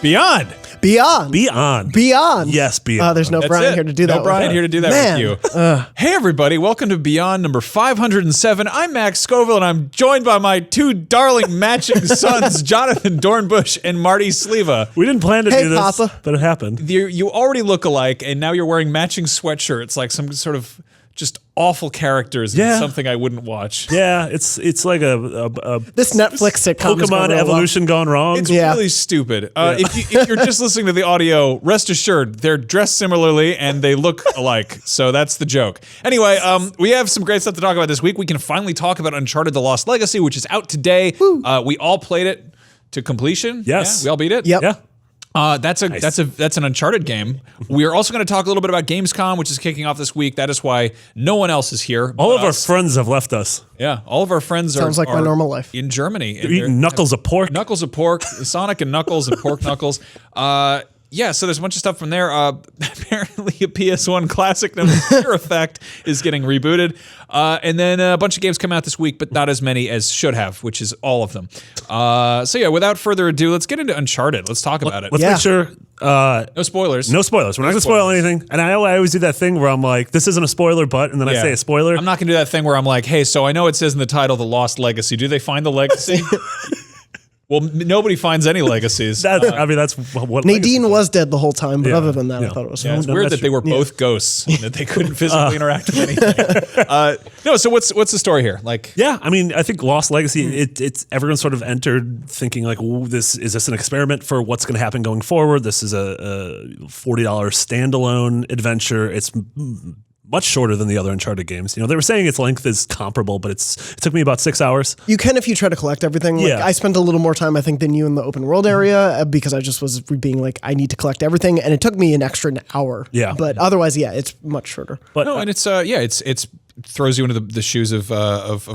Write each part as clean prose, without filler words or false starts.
Beyond. Yes, Beyond. There's no That's Brian it. here to do that. No Brian here to do that Man. with you. Hey, everybody. Welcome to Beyond number 507. I'm Max Scoville, and I'm joined by my two darling matching sons, Jonathan Dornbush and Marty Sleva. We didn't plan to Hey, do this, Papa. but it happened. You already look alike, and now you're wearing matching sweatshirts like some sort of just awful characters in something I wouldn't watch. Yeah, it's like a This Netflix sitcom is going Pokemon real evolution gone wrong. It's Yeah. really stupid. If you're just listening to the audio, rest assured, they're dressed similarly and they look alike. So that's the joke. Anyway, we have some great stuff to talk about this week. We can finally talk about Uncharted: The Lost Legacy, which is out today. We all played it to completion. Yes. Yeah, we all beat it. Yep. Yeah. That's an Uncharted game. We are also going to talk a little bit about Gamescom, which is kicking off this week. That is why no one else is here. All but of our us. friends have left us. Yeah, all of our friends Sounds like my are normal life. in Germany. They're eating knuckles of pork. Knuckles of pork, Sonic and Knuckles and pork knuckles. Yeah, so there's a bunch of stuff from there. Apparently, a PS1 classic known as Fear Effect is getting rebooted. And then a bunch of games come out this week, but not as many as should have, which is all of them. So yeah, without further ado, let's get into Uncharted. Let's talk about it. Let's make sure. No spoilers. No spoilers. We're not going to spoil anything. And I always do that thing where I'm like, this isn't a spoiler, but, and then I say a spoiler. I'm not going to do that thing where I'm like, hey, so I know it says in the title, The Lost Legacy. Do they find the legacy? Well, nobody finds any legacies. That's what Nadine was dead the whole time, but Yeah. other than that, I Yeah. thought it was Yeah, fun. it's weird that they were both ghosts and that they couldn't physically interact with anything. No, so what's the story here? Like, Yeah, I mean, I think Lost Legacy. It's everyone sort of entered thinking like, "Ooh, is this an experiment for what's going to happen going forward? This is a $40 standalone adventure. It's much shorter than the other Uncharted games. You know, they were saying its length is comparable, but it took me about 6 hours. You can if you try to collect everything. Like, Yeah. I spent a little more time, I think, than you in the open world area because I just was being like, I need to collect everything, and it took me an extra hour. Yeah. But otherwise, yeah, it's much shorter. But no, and it's throws you into the shoes of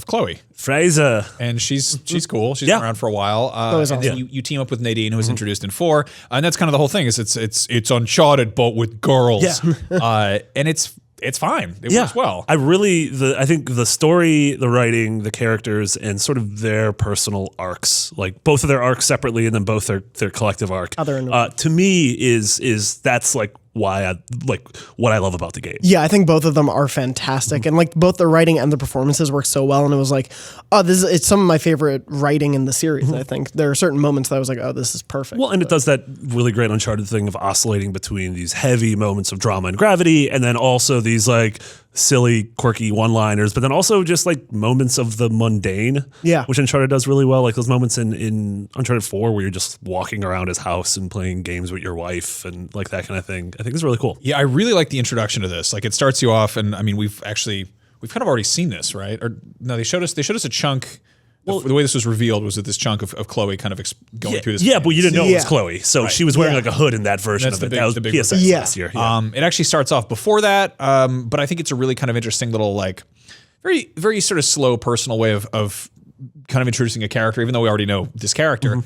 Chloe. Fraser. And she's cool. She's been around for a while. Always and then awesome. you team up with Nadine, who was introduced in 4, and that's kind of the whole thing. Is it's Uncharted but with girls. Yeah. And it's fine. It works well. I think the story, the writing, the characters, and sort of their personal arcs, like both of their arcs separately and then both their collective arc, to me is that's like why I like what I love about the game. Yeah, I think both of them are fantastic, and like both the writing and the performances work so well. And it was like, it's some of my favorite writing in the series. I think there are certain moments that I was like, oh, this is perfect. Well, and it does that really great Uncharted thing of oscillating between these heavy moments of drama and gravity, and then also these like silly, quirky one-liners, but then also just like moments of the mundane, which Uncharted does really well. Like those moments in Uncharted 4 where you're just walking around his house and playing games with your wife and like that kind of thing. I think it's really cool. Yeah, I really like the introduction to this. Like it starts you off, and I mean we've kind of already seen this, right? Or no, they showed us a chunk. Well, the way this was revealed was that this chunk of Chloe kind of going through this. Yeah, but you didn't know it was Chloe, so she was wearing like a hood in that version of it. That was the big PSX last year. Yeah. It actually starts off before that, but I think it's a really kind of interesting little like very very sort of slow personal way of kind of introducing a character, even though we already know this character.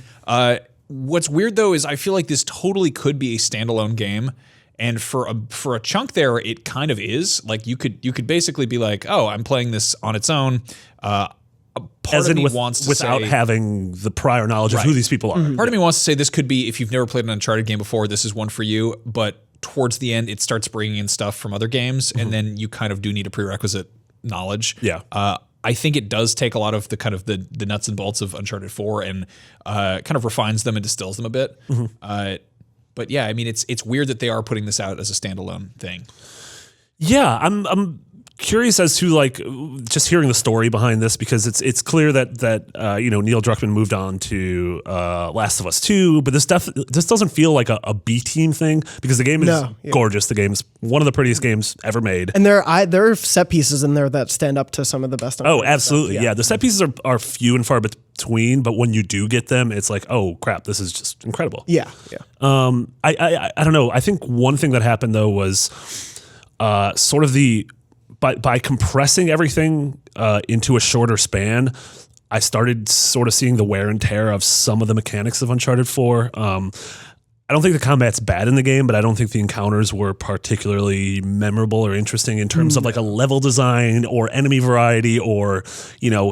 What's weird though is I feel like this totally could be a standalone game. And for a chunk there, it kind of is. Like you could basically be like, oh, I'm playing this on its own. Part of me wants to without say, having the prior knowledge of who these people are. Part of me wants to say this could be, if you've never played an Uncharted game before, this is one for you. But towards the end, it starts bringing in stuff from other games, and then you kind of do need a prerequisite knowledge. Yeah. I think it does take a lot of the kind of the nuts and bolts of Uncharted 4 and kind of refines them and distills them a bit. But yeah, I mean, it's weird that they are putting this out as a standalone thing. Yeah, I'm curious as to like just hearing the story behind this, because it's clear that Neil Druckmann moved on to Last of Us 2, but this doesn't feel like a B team thing, because the game is gorgeous. The game's one of the prettiest games ever made, and there are set pieces in there that stand up to some of the best. Oh, absolutely, yeah. The set pieces are few and far between, but when you do get them, it's like, oh crap, this is just incredible. Yeah. I don't know. I think one thing that happened though was sort of by compressing everything into a shorter span, I started sort of seeing the wear and tear of some of the mechanics of Uncharted 4. I don't think the combat's bad in the game, but I don't think the encounters were particularly memorable or interesting in terms of like a level design or enemy variety or,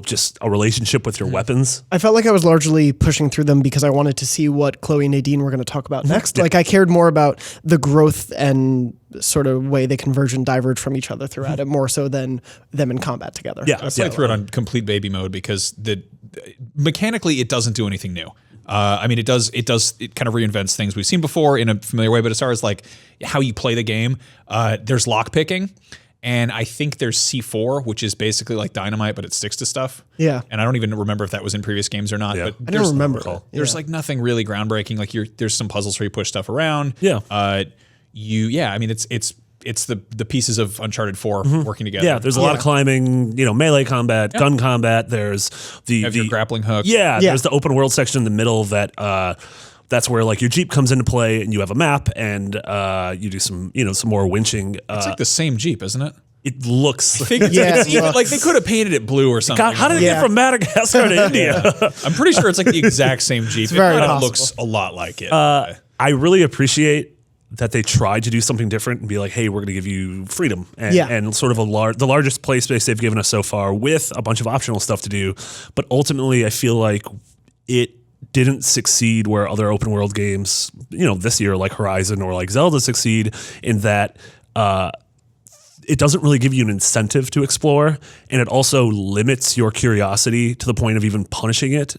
just a relationship with your weapons. I felt like I was largely pushing through them because I wanted to see what Chloe and Nadine were going to talk about next. Like I cared more about the growth and sort of way they converge and diverge from each other throughout it, more so than them in combat together. Yeah, I played through it on complete baby mode because mechanically it doesn't do anything new. It kind of reinvents things we've seen before in a familiar way, but as far as like how you play the game, there's lock picking, and I think there's C4, which is basically like dynamite, but it sticks to stuff. Yeah. And I don't even remember if that was in previous games or not. Yeah. But I don't remember. There's like nothing really groundbreaking. Like there's some puzzles where you push stuff around. Yeah. It's the pieces of Uncharted 4 working together. Yeah, there's a lot of climbing, melee combat, gun combat. There's your grappling hook. Yeah, there's the open world section in the middle that's where like your Jeep comes into play and you have a map and you do some more winching. It's like the same Jeep, isn't it? It looks like they could have painted it blue or something. God, how did it get from Madagascar to India? I'm pretty sure it's like the exact same Jeep. It looks a lot like it. I really appreciate that they tried to do something different and be like, hey, we're going to give you freedom and sort of the largest play space they've given us so far with a bunch of optional stuff to do. But ultimately, I feel like it didn't succeed where other open world games, this year like Horizon or like Zelda succeed in that it doesn't really give you an incentive to explore, and it also limits your curiosity to the point of even punishing it.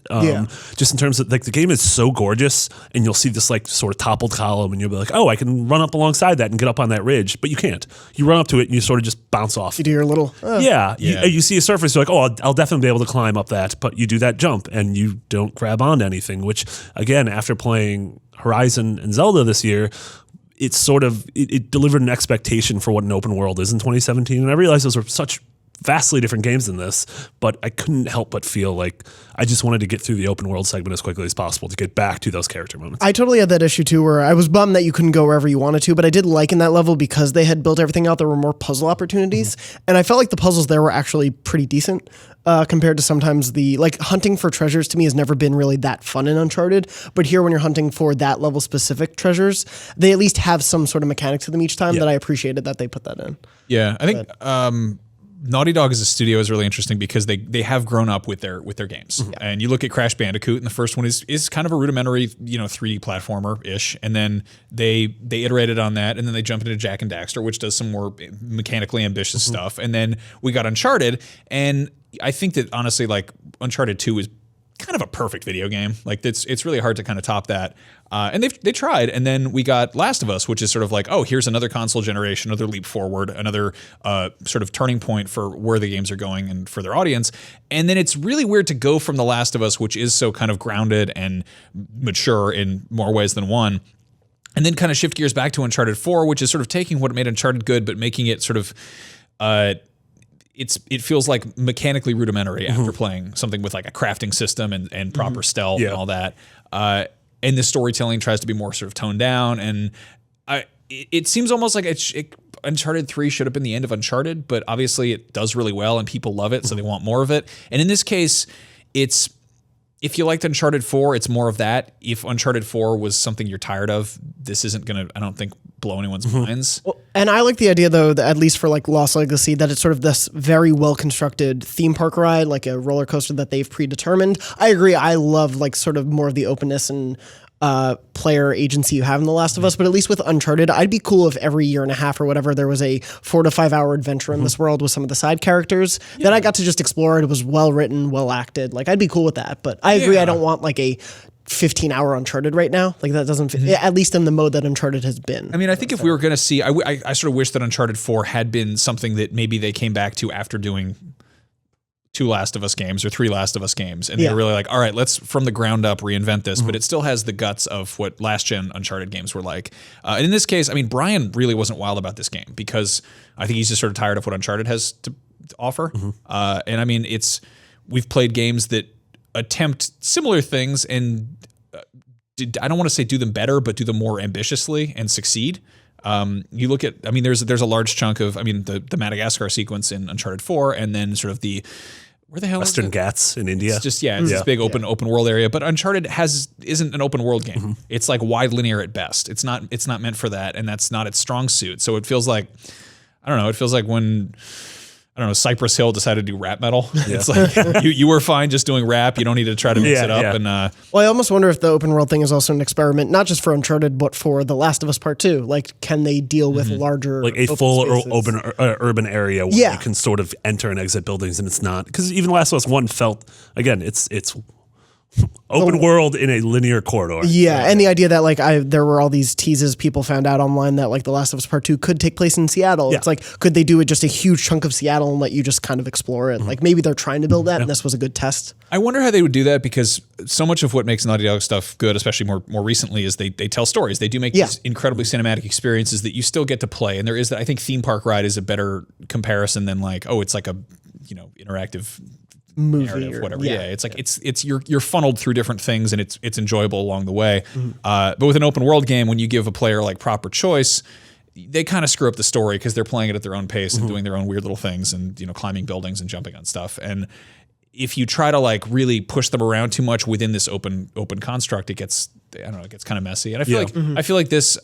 Just in terms of like the game is so gorgeous, and you'll see this like sort of toppled column, and you'll be like, oh, I can run up alongside that and get up on that ridge, but you can't. You run up to it and you sort of just bounce off. You do your little You see a surface, you're like, oh, I'll definitely be able to climb up that, but you do that jump and you don't grab onto anything. Which again, after playing Horizon and Zelda this year, it's sort of it delivered an expectation for what an open world is in 2017, and I realized those were such vastly different games than this, but I couldn't help but feel like I just wanted to get through the open world segment as quickly as possible to get back to those character moments. I totally had that issue too, where I was bummed that you couldn't go wherever you wanted to, but I did like in that level because they had built everything out, there were more puzzle opportunities, and I felt like the puzzles there were actually pretty decent. Compared to sometimes hunting for treasures to me has never been really that fun in Uncharted. But here, when you're hunting for that level specific treasures, they at least have some sort of mechanic to them each time that I appreciated that they put that in. Yeah, I think Naughty Dog as a studio is really interesting because they have grown up with their games. Mm-hmm. And you look at Crash Bandicoot, and the first one is kind of a rudimentary 3D platformer ish, and then they iterated on that, and then they jumped into Jak and Daxter, which does some more mechanically ambitious stuff, and then we got Uncharted, and I think that honestly, like Uncharted 2 is kind of a perfect video game. Like it's really hard to kind of top that. And they tried, and then we got Last of Us, which is sort of like, oh, here's another console generation, another leap forward, another sort of turning point for where the games are going and for their audience. And then it's really weird to go from The Last of Us, which is so kind of grounded and mature in more ways than one, and then kind of shift gears back to Uncharted 4, which is sort of taking what made Uncharted good, but making it sort of it feels like mechanically rudimentary after playing something with like a crafting system and proper stealth and all that. And the storytelling tries to be more sort of toned down. And it seems almost like Uncharted 3 should have been the end of Uncharted, but obviously it does really well and people love it, so they want more of it. And in this case, if you liked Uncharted 4, it's more of that. If Uncharted 4 was something you're tired of, this isn't going to, I don't think, blow anyone's minds. Well, and I like the idea, though, that at least for like Lost Legacy, that it's sort of this very well-constructed theme park ride, like a roller coaster that they've predetermined. I agree. I love like sort of more of the openness and player agency you have in The Last of Us, but at least with Uncharted, I'd be cool if every year and a half or whatever there was a 4 to 5 hour adventure in this world with some of the side characters that I got to just explore. It was well written, well acted. Like I'd be cool with that, but I agree. I don't want like a 15-hour Uncharted right now. Like that doesn't fit, at least in the mode that Uncharted has been. I mean, I think if we were going to see, I sort of wish that Uncharted 4 had been something that maybe they came back to after doing 2 Last of Us games or 3 Last of Us games. And they're really like, all right, let's from the ground up reinvent this, but it still has the guts of what last gen Uncharted games were like. And in this case, I mean, Brian really wasn't wild about this game because I think he's just sort of tired of what Uncharted has to offer. And I mean, we've played games that attempt similar things and I don't want to say do them better, but do them more ambitiously and succeed. You look at, I mean, there's a large chunk of, I mean, the Madagascar sequence in Uncharted 4, and then sort of the where the hell Western is it? Ghats in India. It's just it's this big open world area. But Uncharted isn't an open world game. It's like wide linear at best. It's not meant for that, and that's not its strong suit. So it feels like, I don't know. It feels like when, I don't know, Cypress Hill decided to do rap metal. It's like you were fine just doing rap. You don't need to try to mix it up. And well, I almost wonder if the open world thing is also an experiment, not just for Uncharted, but for The Last of Us Part 2. Like, can they deal with larger, like a full open urban area where you can sort of enter and exit buildings, and it's not, because even Last of Us 1 felt, again, it's open world in a linear corridor. Yeah, and the idea that like there were all these teases people found out online that like The Last of Us Part 2 could take place in Seattle. It's like, could they do it just a huge chunk of Seattle and let you just kind of explore it? Like maybe they're trying to build that and this was a good test. I wonder how they would do that, because so much of what makes Naughty Dog stuff good, especially more recently, is they tell stories. They do make these incredibly cinematic experiences that you still get to play. And there is that, I think Theme Park Ride is a better comparison than like, oh, it's like a, interactive movie narrative, or whatever. It's like it's you're funneled through different things, and it's enjoyable along the way. But with an open world game, when you give a player like proper choice, they kind of screw up the story because they're playing it at their own pace and doing their own weird little things, and climbing buildings and jumping on stuff. And if you try to like really push them around too much within this open construct, it gets, I don't know, it gets kind of messy. And I feel like this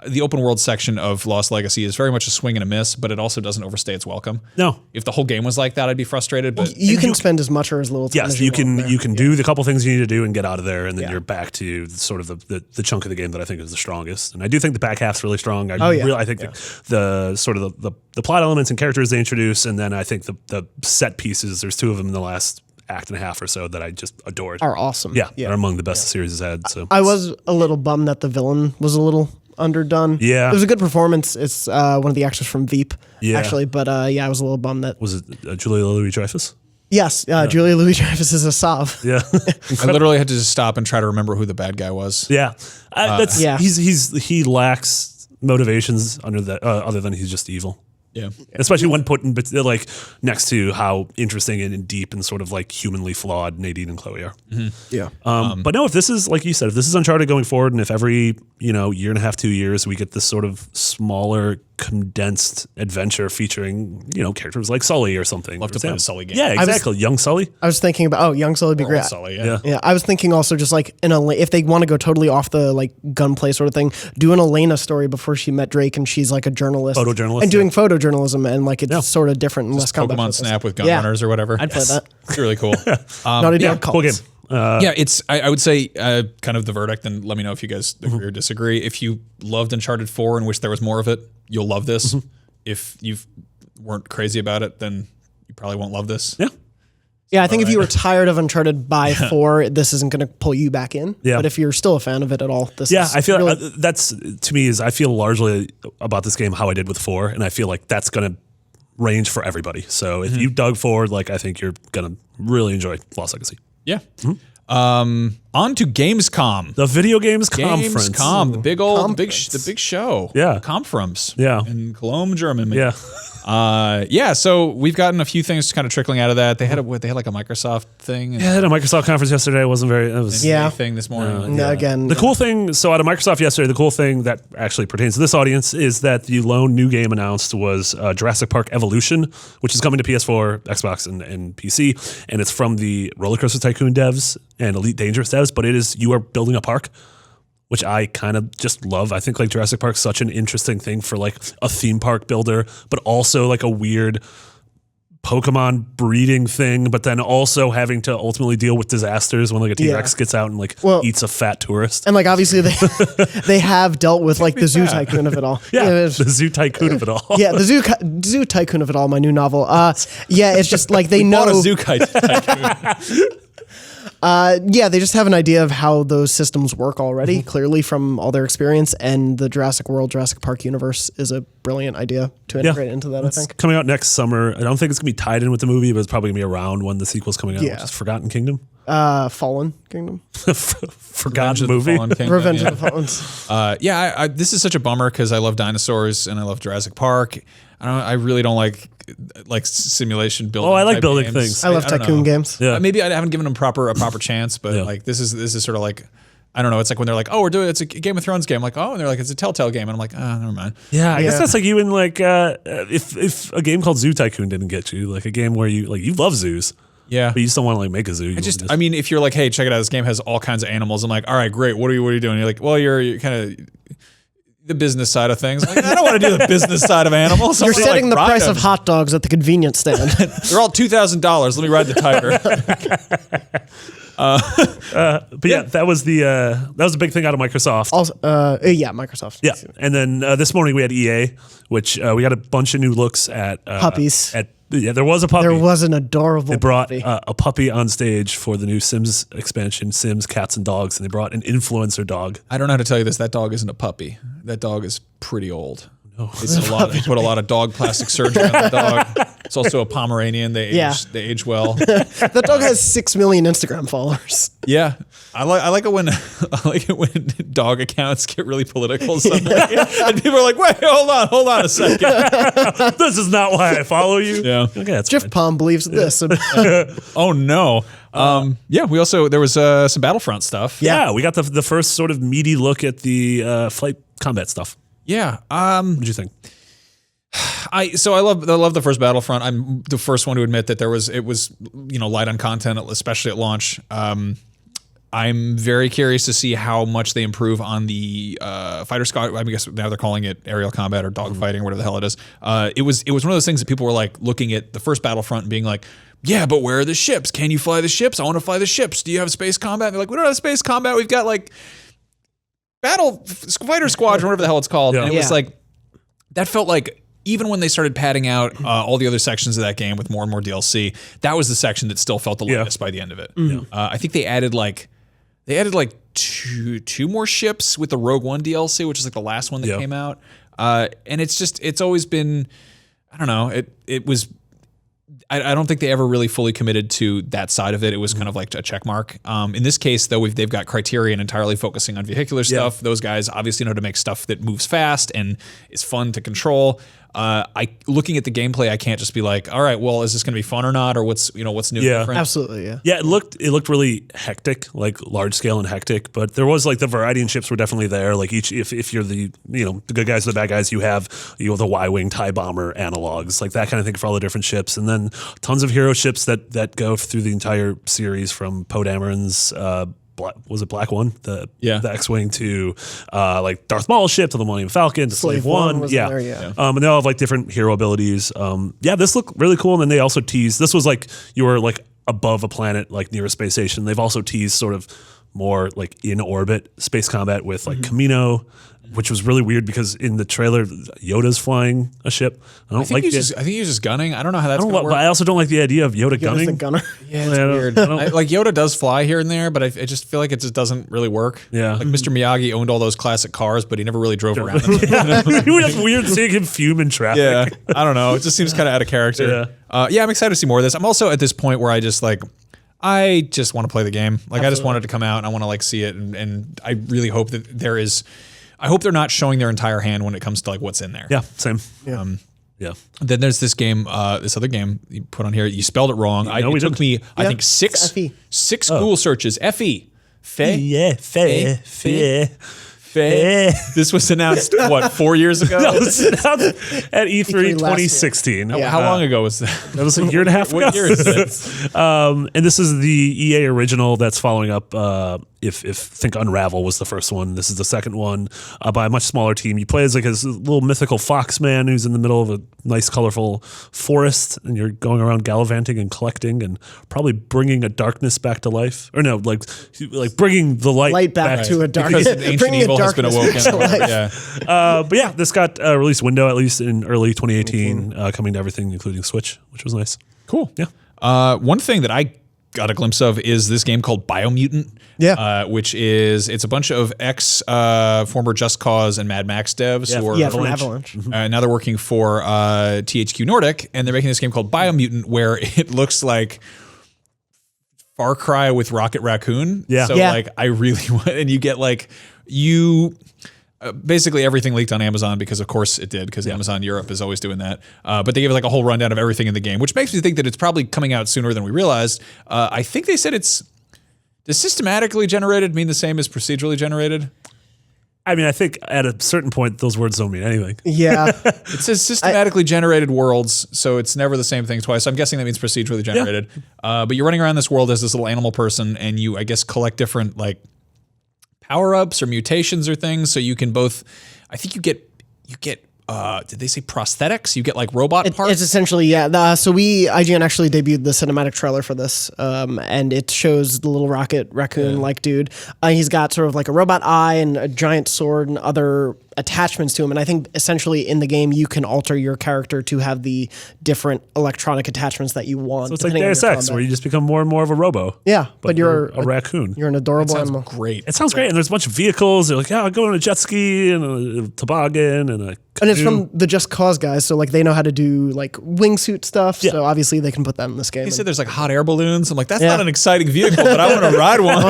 the open world section of Lost Legacy is very much a swing and a miss, but it also doesn't overstay its welcome. No. If the whole game was like that, I'd be frustrated. But you can spend as much or as little time as you can do the couple things you need to do and get out of there, and then you're back to sort of the chunk of the game that I think is the strongest. And I do think the back half's really strong. I think the sort of the plot elements and characters they introduce, and then I think the set pieces, there's two of them in the last act and a half or so that I just adored. Are awesome. Yeah, they're among the best the series has had. So I was a little bummed that the villain was a little underdone. Yeah. It was a good performance. It's one of the actors from Veep, actually. But I was a little bummed that... Was it Julia Louis-Dreyfus? Yes, Julia Louis-Dreyfus is a Sav. Yeah. I literally had to just stop and try to remember who the bad guy was. Yeah. He lacks motivations other than he's just evil. Yeah. Especially when put in like next to how interesting and deep and sort of like humanly flawed Nadine and Chloe are. Yeah. But no, if this is, like you said, if this is Uncharted going forward, and if every, year and a half, 2 years, we get this sort of smaller, condensed adventure featuring, characters like Sully or something. Love to play a Sully game. Yeah, exactly. Young Sully. I was thinking about, young Sully would be great. Sully, Yeah, I was thinking also just like if they want to go totally off the like gunplay sort of thing, do an Elena story before she met Drake and she's like a journalist. Photojournalist. And doing photojournalism, and like it's sort of different and less combat. Pokemon Snap with gun runners or whatever. I'd play that. It's really cool. Naughty Dog cool game. It's I would say kind of the verdict, and let me know if you guys agree or disagree. If you loved Uncharted 4 and wish there was more of it, you'll love this. If you weren't crazy about it, then you probably won't love this. Yeah. Yeah, I think if you were tired of Uncharted by 4, this isn't going to pull you back in. Yeah. But if you're still a fan of it at all, this is I feel really that's, to me, I feel largely about this game how I did with 4, and I feel like that's going to range for everybody. So if you dug 4, like, I think you're going to really enjoy Lost Legacy. Yeah. On to Gamescom. The video games conference. Gamescom, the big old big show. Yeah. Conference. Yeah. In Cologne, Germany. Yeah. So we've gotten a few things kind of trickling out of that. They had like a Microsoft thing. Yeah, they had a Microsoft conference yesterday. It wasn't very, thing this morning. Again. The cool thing, so out of Microsoft yesterday, the cool thing that actually pertains to this audience is that the lone new game announced was Jurassic Park Evolution, which is coming to PS4, Xbox, and PC. And it's from the Roller Coaster Tycoon devs and Elite Dangerous devs, but you are building a park, which I kind of just love. I think like Jurassic Park's such an interesting thing for like a theme park builder, but also like a weird Pokemon breeding thing, but then also having to ultimately deal with disasters when like a T-Rex gets out and eats a fat tourist. And like obviously they have dealt with like the Zoo Tycoon of it all. The Zoo Tycoon of it all. Yeah, the Zoo Tycoon of it all, my new novel. It's just like they know. Bought a Zoo Tycoon. They just have an idea of how those systems work already, clearly from all their experience, and the Jurassic World, Jurassic Park universe is a brilliant idea to integrate into that, I think. Coming out next summer. I don't think it's going to be tied in with the movie, but it's probably going to be around when the sequel's coming out, which is Forgotten Kingdom. Fallen Kingdom. Forgotten movie. Revenge of the Fallen. This is such a bummer because I love dinosaurs and I love Jurassic Park. I really don't like simulation building. I like building games. things. I love tycoon games. Yeah. Maybe I haven't given them a proper chance, but like this is sort of like, I don't know. It's like when they're like, oh, it's a Game of Thrones game. I'm like, oh, and they're like, it's a Telltale game. And I'm like, oh, never mind. Yeah, I guess that's like you in like, if a game called Zoo Tycoon didn't get you, like a game where you love zoos. Yeah. But you just don't want to like make a zoo. You I mean, if you're like, hey, check it out, this game has all kinds of animals. I'm like, all right, great. What are you doing? You're like, well, you're kind of the business side of things. Like, I don't want to do the business side of animals. You're setting the price of hot dogs at the convenience stand. They're all $2,000. Let me ride the tiger. But yeah, that was a big thing out of Microsoft. Also, yeah, Microsoft. Yeah, and then this morning we had EA, which we got a bunch of new looks at Puppies. There was a puppy. There was an adorable They brought puppy. a puppy on stage for the new Sims expansion, Sims Cats and Dogs, and they brought an influencer dog. I don't know how to tell you this. That dog isn't a puppy. That dog is pretty old. No. It's a lot. They put a lot of dog plastic surgery on the dog. It's also a Pomeranian. They age well. That dog has 6 million Instagram followers. Yeah, I like it when dog accounts get really political suddenly, and people are like, "Wait, hold on a second. This is not why I follow you." Yeah, okay, that's Jeff fine. Palm believes this. Oh no. Yeah, we also there was some Battlefront stuff. Yeah, we got the first sort of meaty look at the flight combat stuff. Yeah. What did you think? I love the first Battlefront. I'm the first one to admit that it was light on content, especially at launch. I'm very curious to see how much they improve on the fighter squad. I guess now they're calling it aerial combat or dogfighting, whatever the hell it is. It was one of those things that people were like looking at the first Battlefront and being like, yeah, but where are the ships? Can you fly the ships? I want to fly the ships. Do you have space combat? And they're like, we don't have space combat. We've got like fighter squadron, whatever the hell it's called. Yeah. And it was like, that felt like, even when they started padding out all the other sections of that game with more and more DLC, that was the section that still felt the lightest by the end of it. I think they added like two more ships with the Rogue One DLC, which is like the last one that came out. And it's always been, I don't know, it was, I don't think they ever really fully committed to that side of it. It was kind of like a check mark. In this case, though, they've got Criterion entirely focusing on vehicular stuff. Those guys obviously know how to make stuff that moves fast and is fun to control. Looking at the gameplay, I can't just be like, all right, well, is this going to be fun or not, or what's new and different? Absolutely, yeah. Yeah, it looked really hectic, like large scale and hectic, but there was like the variety in ships were definitely there. Like if you're the the good guys or the bad guys, you have the Y-wing TIE bomber analogs, like that kind of thing for all the different ships, and then tons of hero ships that go through the entire series from Poe Dameron's was it Black One? The X-wing to like Darth Maul's ship to the Millennium Falcon to Slave One. Was there, yeah. And they all have like different hero abilities. This looked really cool. And then they also teased, this was like you were like above a planet, like near a space station. They've also teased sort of more like in orbit space combat with like Camino, which was really weird because in the trailer Yoda's flying a ship. I think he's just gunning. I don't know how that's going to work. But I also don't like the idea of Yoda gunning. The gunner. Yeah, it's weird. Like Yoda does fly here and there, but I just feel like it just doesn't really work. Yeah. Like Mr. Miyagi owned all those classic cars, but he never really drove around them. It was weird seeing him fume in traffic. Yeah, I don't know. It just seems kind of out of character. Yeah. I'm excited to see more of this. I'm also at this point where I just want to play the game. Like Absolutely. I just want it to come out and I want to like see it, and I really hope that there is. I hope they're not showing their entire hand when it comes to like what's in there. Yeah, same. Yeah. Then there's this game, this other game you put on here. You spelled it wrong. It took me, I think, six Google searches. F-E. Fe. Yeah, Fe. This was announced, 4 years ago? No, it was announced at E3 2016. How long ago was that? That was a year and a half ago. What year is this? And this is the EA original that's following up. If think Unravel was the first one, this is the second one by a much smaller team. You play as like this little mythical fox man who's in the middle of a nice, colorful forest, and you're going around gallivanting and collecting, and probably bringing a darkness back to life. Or no, like bringing the light back to a darkness. Because ancient evil has been awoken. But yeah, this got a release window at least in early 2018, coming to everything, including Switch, which was nice. Cool. Yeah. One thing that I got a glimpse of is this game called Biomutant. Which is it's a bunch of former Just Cause and Mad Max devs who are from Avalanche. Now they're working for THQ Nordic, and they're making this game called Biomutant, where it looks like Far Cry with Rocket Raccoon. So like I really want, and you get like basically everything leaked on Amazon because of course it did, because Amazon Europe is always doing that. But they gave like a whole rundown of everything in the game, which makes me think that it's probably coming out sooner than we realized. I think they said does systematically generated mean the same as procedurally generated? I mean, I think at a certain point, those words don't mean anything. Yeah. It says systematically generated worlds, so it's never the same thing twice. So I'm guessing that means procedurally generated. Yeah. But you're running around this world as this little animal person, and you, I guess, collect different like power-ups or mutations or things. So you can both, I think you get. Did they say prosthetics? You get like robot parts? It's essentially, yeah. So IGN actually debuted the cinematic trailer for this, and it shows the little rocket raccoon-like dude. He's got sort of like a robot eye and a giant sword and other attachments to him. And I think essentially in the game, you can alter your character to have the different electronic attachments that you want. So it's like Deus Ex, where you just become more and more of a robo. Yeah, but you're a raccoon. You're an adorable sounds animal. Great. It sounds great. And there's a bunch of vehicles. They're like, yeah, I'll go on a jet ski and a toboggan and a canoe. And it's from the Just Cause guys, so like they know how to do like wingsuit stuff. Yeah. So obviously they can put that in this game. He said there's like hot air balloons. I'm like, that's not an exciting vehicle, but I want to ride one.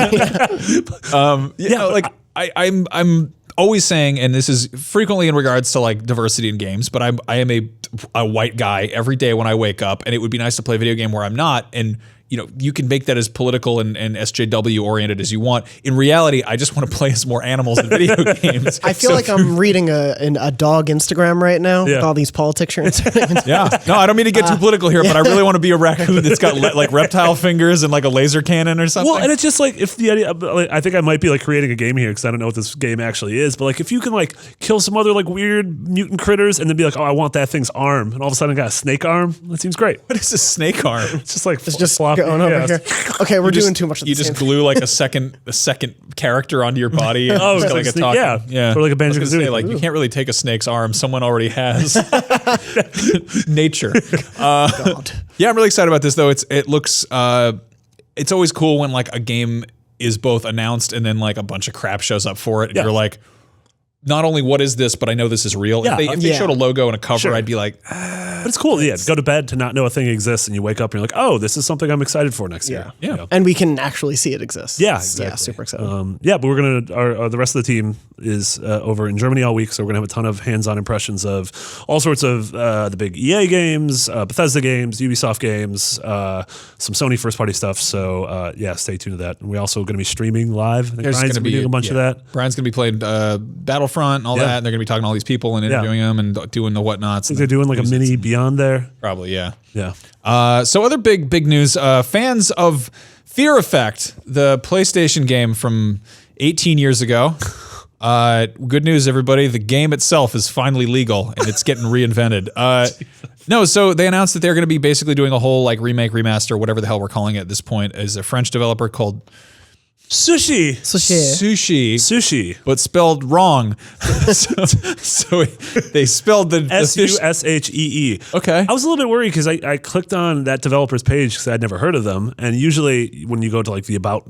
Like I'm always saying, and this is frequently in regards to like diversity in games, but I am a white guy every day when I wake up, and it would be nice to play a video game where I'm not. And you can make that as political and SJW oriented as you want. In reality, I just want to play as more animals in video games. I feel like I'm reading a dog Instagram right now with all these politics you're inserting. Yeah. No, I don't mean to get too political here, but I really want to be a raccoon that's got like reptile fingers and like a laser cannon or something. Well, and it's just like, if the idea, I think I might be like creating a game here because I don't know what this game actually is, but like if you can like kill some other like weird mutant critters and then be like, oh, I want that thing's arm, and all of a sudden I got a snake arm, that seems great. What is a snake arm? It's just like floppy. Going over here. Okay, we're doing too much of You just glue like a second character onto your body. And Oh, it's like like a snake, talking. yeah. Or like a Banjo-Kazooie. Like you can't really take a snake's arm. Someone already has. Nature. God. Yeah, I'm really excited about this though. It looks. It's always cool when like a game is both announced and then like a bunch of crap shows up for it, and you're like, not only what is this, but I know this is real. Yeah, if they showed a logo and a cover, I'd be like, but it's cool. Yeah, go to bed to not know a thing exists, and you wake up and you're like, oh, this is something I'm excited for next year. Yeah. And we can actually see it exists. Yeah, exactly. Yeah, super excited. But we're gonna the rest of the team is over in Germany all week, so we're gonna have a ton of hands-on impressions of all sorts of the big EA games, Bethesda games, Ubisoft games, some Sony first-party stuff. So stay tuned to that. And we're also gonna be streaming live. I think Brian's gonna be doing a bunch of that. Brian's gonna be playing Battlefront and all that, and they're gonna be talking to all these people and interviewing them and doing the whatnots. I think they're doing like a mini Beyond there. Probably, yeah. Yeah. So other big news. Fans of Fear Effect, the PlayStation game from 18 years ago. Good news, everybody. The game itself is finally legal and it's getting reinvented. So they announced that they're going to be basically doing a whole like remake, remaster, whatever the hell we're calling it at this point. Is a French developer called Sushi, but spelled wrong. so they spelled the SUSHEE. Okay. I was a little bit worried because I clicked on that developer's page because I'd never heard of them. And usually when you go to like the about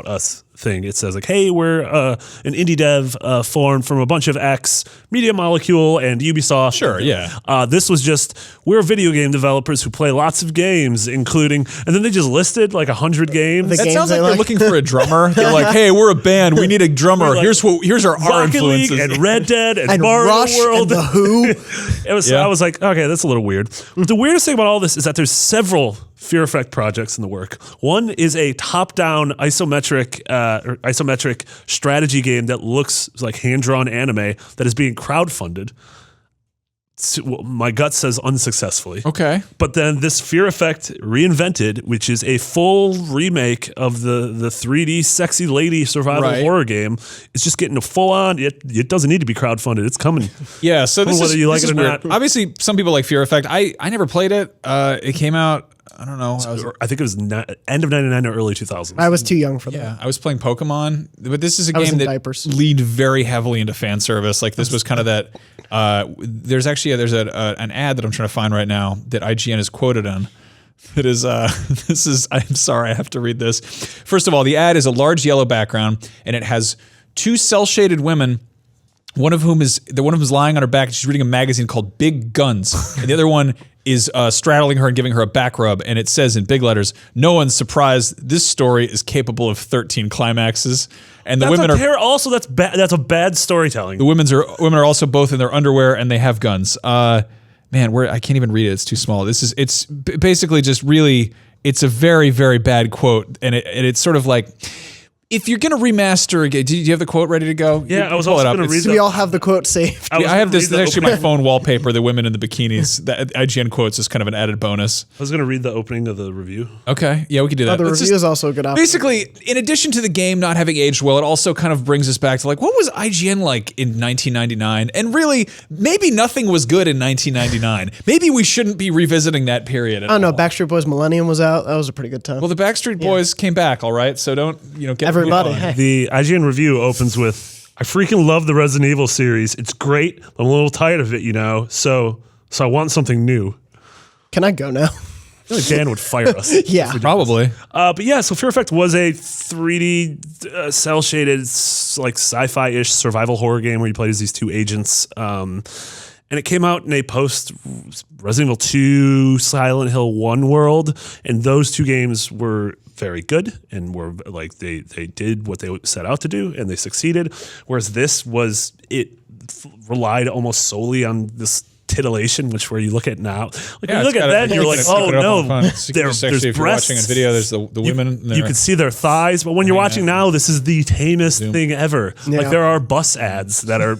us thing, it says like, hey, we're an indie dev formed from a bunch of X, Media Molecule, and Ubisoft. Sure, yeah. This was just, we're video game developers who play lots of games, including, and then they just listed like 100 games. That sounds like they're looking for a drummer. They're like, hey, we're a band. We need a drummer. Like, here's our influences. League and Red Dead and Mario Rush World. And The Who. I was like, okay, that's a little weird. The weirdest thing about all this is that there's several Fear Effect projects in the work. One is a top-down isometric strategy game that looks like hand-drawn anime that is being crowdfunded. My gut says unsuccessfully. Okay. But then this Fear Effect Reinvented, which is a full remake of the 3D sexy lady survival horror game, is just getting a full-on, it doesn't need to be crowdfunded. It's coming. Yeah, so this whether is, you like this it is or weird. not. Obviously, some people like Fear Effect. I never played it. It came out, I don't know. I think it was end of 99 or early 2000s. I was too young for that. Yeah, I was playing Pokemon, but this is a was game in that diapers. leaned very heavily into fan service. Like this was kind of that. There's an ad that I'm trying to find right now that IGN is quoted on. It is this is. I'm sorry, I have to read this. First of all, the ad is a large yellow background and it has two cel shaded women. One of whom is lying on her back. And she's reading a magazine called Big Guns, and the other one is straddling her and giving her a back rub. And it says in big letters, "No one's surprised. This story is capable of 13 climaxes." And the women are also that's bad. That's a bad storytelling. The women are also both in their underwear and they have guns. Man, I can't even read it. It's too small. It's basically just really. It's a very very bad quote, and it's sort of like. if you're gonna remaster again, do you have the quote ready to go? Yeah, I was also going to read. Do we all have the quote saved? I have this. This is actually my phone wallpaper. The women in the bikinis. The IGN quotes is kind of an added bonus. I was going to read the opening of the review. Okay, yeah, we could do that. The review is also a good option. Basically, in addition to the game not having aged well, it also kind of brings us back to like, what was IGN like in 1999? And really, maybe nothing was good in 1999. Maybe we shouldn't be revisiting that period. I don't know. Backstreet Boys Millennium was out. That was a pretty good time. Well, the Backstreet Boys came back, all right. So don't get everybody. Hey. The IGN review opens with, "I freaking love the Resident Evil series. It's great. I'm a little tired of it, So I want something new." Can I go now? I feel like Dan would fire us. Yeah, probably. But yeah, so Fear Effect was a 3D cell shaded like sci-fi-ish survival horror game where you played as these two agents. And it came out in a post Resident Evil 2, Silent Hill 1 world, and those two games were very good and were like they did what they set out to do and they succeeded. Whereas this relied almost solely on this titillation, which where you look at now, like when you look at that, and you're like, oh no, there's if you're watching a video, there's the women. You can see their thighs, but when you're watching now, this is the tamest thing ever. Yeah. Like there are bus ads that are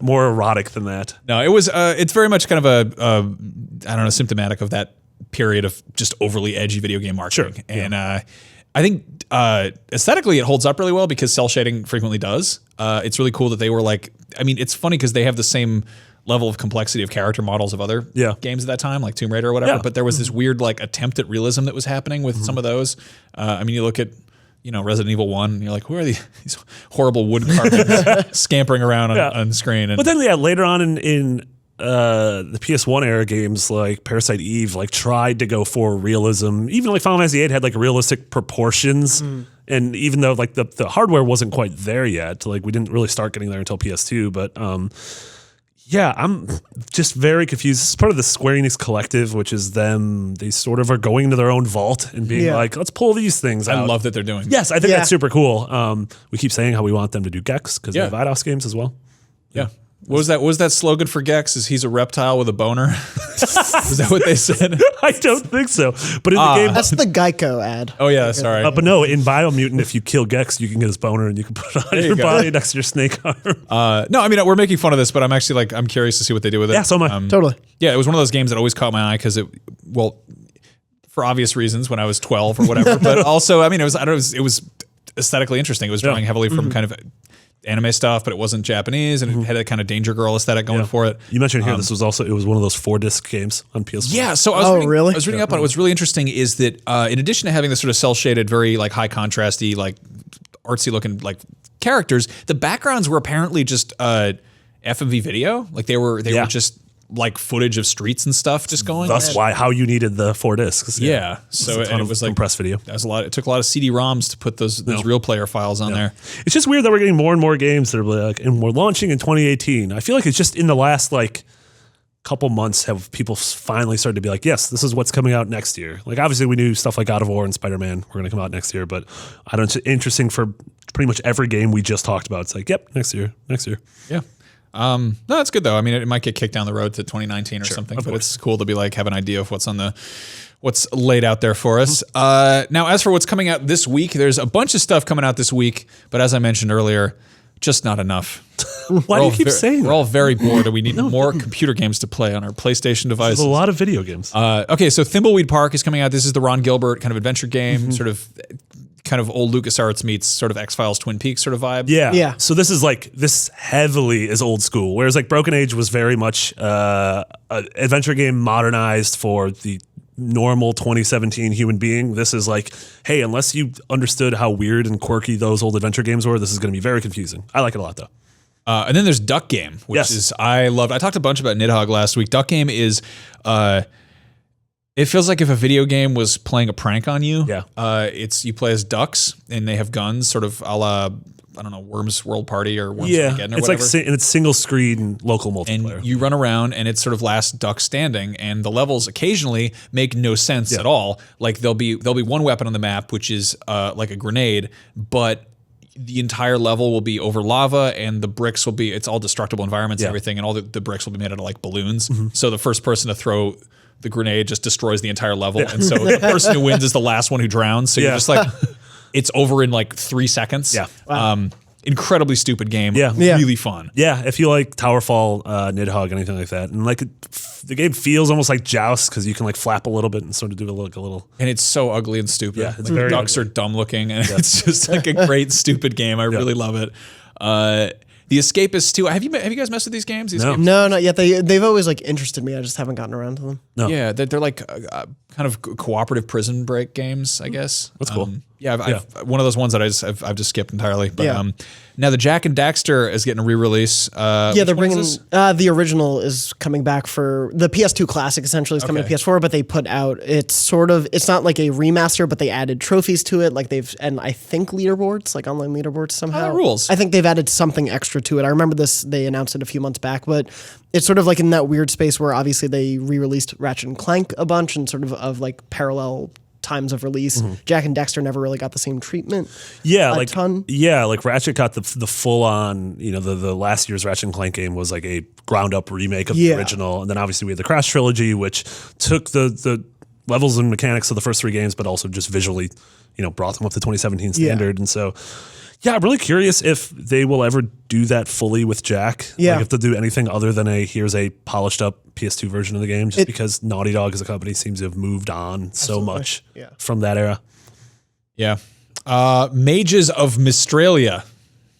more erotic than that. No, it was. It's very much kind of I don't know, symptomatic of that period of just overly edgy video game marketing. Sure. And I think aesthetically it holds up really well because cell shading frequently does. It's really cool that they were like. I mean, it's funny because they have the same level of complexity of character models of other games at that time, like Tomb Raider or whatever. But there was this weird like attempt at realism that was happening with some of those. I mean, you look at Resident Evil 1, and you're like, who are these horrible wood carvings scampering around on the screen? And, but then later on in the PS1 era games like Parasite Eve like tried to go for realism. Even like Final Fantasy VIII had like realistic proportions. And even though like the hardware wasn't quite there yet, like we didn't really start getting there until PS2, but yeah, I'm just very confused. This is part of the Square Enix collective, which is them. They sort of are going into their own vault and being like, let's pull these things out. I love that they're doing. Yes, I think that's super cool. We keep saying how we want them to do Gex because they have IDOS games as well. Yeah. What was that slogan for Gex? Is he's a reptile with a boner? Is that what they said? I don't think so. But in the game, that's the Geico ad. Oh yeah, sorry. But no, in Biomutant, if you kill Gex, you can get his boner and you can put it on your body next to your snake arm. No, I mean we're making fun of this, but I'm actually I'm curious to see what they do with it. Yeah, so am I. Totally. Yeah, it was one of those games that always caught my eye because for obvious reasons when I was 12 or whatever, but also it was aesthetically interesting. It was drawing heavily from kind of anime stuff, but it wasn't Japanese, and it had a kind of Danger Girl aesthetic going for it. You mentioned here it was one of those 4-disc games on PS4. Yeah, so I was reading up on it. What's really interesting is that in addition to having this sort of cell shaded, very like high contrasty, like artsy looking like characters, the backgrounds were apparently just FMV video. Like they were just like footage of streets and stuff just going. That's how you needed the 4 discs. Yeah. So it was like compressed video. That was a lot. It took a lot of CD-ROMs to put those real player files on there. It's just weird that we're getting more and more games that are like, and we're launching in 2018. I feel like it's just in the last like couple months have people finally started to be like, yes, this is what's coming out next year. Like obviously we knew stuff like God of War and Spider-Man were going to come out next year, but I don't. It's interesting for pretty much every game we just talked about. It's like, yep, next year. Yeah. No, that's good though. I mean, it might get kicked down the road to 2019 or something, but it's cool to be like have an idea of what's laid out there for us. Now, as for what's coming out this week, there's a bunch of stuff coming out this week, but as I mentioned earlier, just not enough. Why do you keep saying that? We're all very bored, and we need more computer games to play on our PlayStation devices. There's a lot of video games. Okay, so Thimbleweed Park is coming out. This is the Ron Gilbert kind of adventure game, sort of kind of old LucasArts meets sort of X-Files Twin Peaks sort of vibe. Yeah. So this heavily is old school, whereas like Broken Age was very much an adventure game modernized for the normal 2017 human being. This is like, hey, unless you understood how weird and quirky those old adventure games were, this is going to be very confusing. I like it a lot though. And then there's Duck Game, which is I loved. I talked a bunch about Nidhogg last week. Duck Game is it feels like if a video game was playing a prank on you. It's you play as ducks and they have guns, sort of a la, I don't know, Worms World Party or Worms Armageddon or it's whatever. Like and it's single screen local multiplayer. And you run around and it's sort of last duck standing, and the levels occasionally make no sense at all. Like there'll be one weapon on the map which is like a grenade, but the entire level will be over lava, and the bricks will be, it's all destructible environments and everything, and all the bricks will be made out of like balloons. So the first person to throw the grenade just destroys the entire level, and so the person who wins is the last one who drowns. So you're just like, it's over in like 3 seconds. Yeah. Wow. Incredibly stupid game. Yeah. Really fun. Yeah, if you like Towerfall, Nidhogg, anything like that, and like the game feels almost like Joust because you can like flap a little bit and sort of do like a little. And it's so ugly and stupid. Yeah, it's like, very ducks ugly. are dumb looking, and it's just like a great stupid game. I really love it. The Escapists too. Have you guys messed with these games? No. No, not yet. They've always like interested me. I just haven't gotten around to them. No. Yeah, they're like kind of cooperative prison break games, I guess. That's cool. Yeah, I've one of those ones that I've just skipped entirely. But Yeah. now the Jack and Daxter is getting a re-release. Yeah, they're bringing the original is coming back for the PS2 Classic. Essentially, is coming to PS4, but they put out it's not like a remaster, but they added trophies to it. Like and I think leaderboards, like online leaderboards somehow. that rules. I think they've added something extra to it. I remember they announced it a few months back, but it's sort of like in that weird space where obviously they re-released Ratchet and Clank a bunch and sort of like parallel times of release. Jack and Daxter never really got the same treatment. Yeah, like Ratchet got the full on. The last year's Ratchet and Clank game was like a ground up remake of the original, and then obviously we had the Crash trilogy, which took the levels and mechanics of the first 3 games, but also just visually, brought them up to 2017 standard, and so. Yeah, I'm really curious if they will ever do that fully with Jack. Yeah. Like if they'll do anything other than here's a polished up PS2 version of the game, just because Naughty Dog as a company seems to have moved on so much from that era. Yeah. Mages of Mistralia.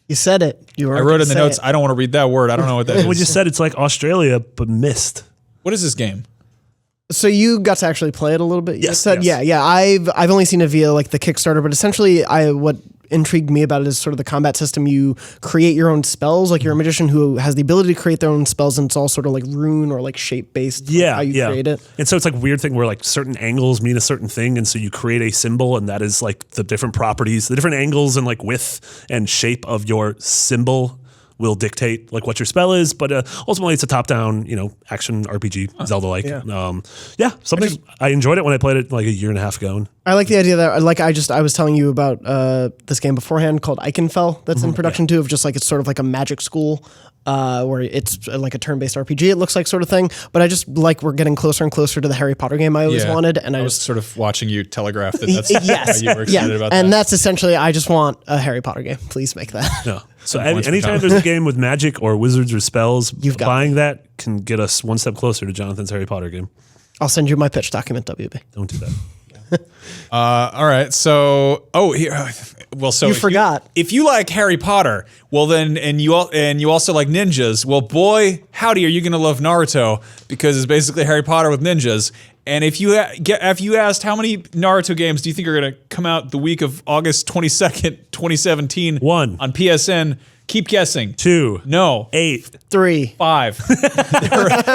You said it. I wrote in the notes, I don't want to read that word. I don't know what that is. We just said it's like Australia, but missed. What is this game? So you got to actually play it a little bit. You Yes, said, yes. Yeah. I've only seen it via like the Kickstarter, but essentially, what intrigued me about it is sort of the combat system. You create your own spells, like you're a magician who has the ability to create their own spells, and it's all sort of like rune or like shape based. Yeah, how you create it. And so it's like a weird thing where like certain angles mean a certain thing, and so you create a symbol, and that is like the different properties, the different angles and like width and shape of your symbol will dictate like what your spell is, but ultimately it's a top-down, action RPG, Zelda-like. Something I enjoyed it when I played it like a year and a half ago. And I like the idea that, like, I was telling you about this game beforehand called Eichenfell that's in production too, of just like it's sort of like a magic school where it's like a turn-based RPG. It looks like sort of thing, but I just like we're getting closer and closer to the Harry Potter game I always wanted, and I was sort of watching you telegraph that that's yes, how you were excited about and that. that's essentially I just want a Harry Potter game. Please make that. no. So points for anytime John. there's a game with magic or wizards or spells, You've got buying that can get us one step closer to Jonathan's Harry Potter game. I'll send you my pitch document, WB. Don't do that. All right. So, so You forgot. If you like Harry Potter, well then, and you also like ninjas, well, boy, howdy, are you going to love Naruto, because it's basically Harry Potter with ninjas. And if you asked how many Naruto games do you think are going to come out the week of August 22nd, 2017, 1 on PSN, keep guessing. 2 No. 8 3. 5.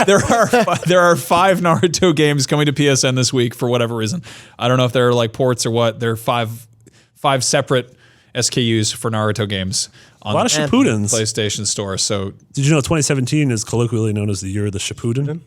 there are 5 Naruto games coming to PSN this week for whatever reason. I don't know if they're like ports or what. There are 5 separate SKUs for Naruto games on a lot of the Shippudens. PlayStation Store. So Did you know 2017 is colloquially known as the year of the Shippuden?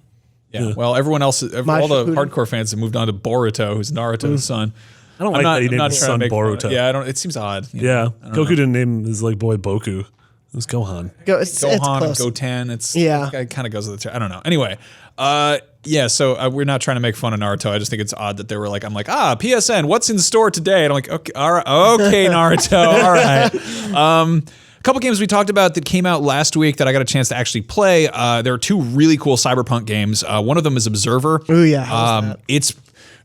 yeah. Well, everyone else, all the Shippuden. hardcore fans have moved on to Boruto, who's Naruto's son. I don't like that he named his trying to son make fun of Boruto. it. Yeah, I don't. It seems odd. Yeah. Goku didn't name his like boy Boku. It was Gohan. It's Gohan and close. Goten. It's Yeah. It kind of goes with the. I don't know. Anyway, So we're not trying to make fun of Naruto. I just think it's odd that they were like, I'm like, PSN, what's in store today? And I'm like, okay, all right, okay, Naruto, all right. A couple games we talked about that came out last week that I got a chance to actually play. There are 2 really cool Cyberpunk games. One of them is Observer. Ooh, yeah, how was that?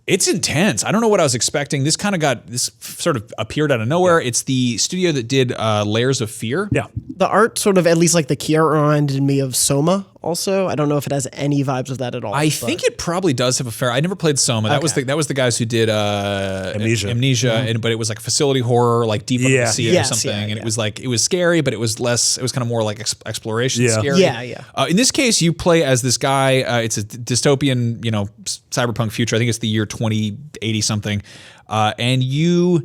It's intense. I don't know what I was expecting. This sort of appeared out of nowhere. It's the studio that did Layers of Fear. Yeah. The art sort of, at least like the key art, reminded me of Soma also. I don't know if it has any vibes of that at all. I think it probably does have a fair. I never played Soma. That was the guys who did Amnesia, but it was like a facility horror, like deep under the sea or something. And it was scary, but it was less. It was kind of more like exploration scary. Yeah. In this case, you play as this guy. It's a dystopian, cyberpunk future. I think it's the year 2080 something, and you're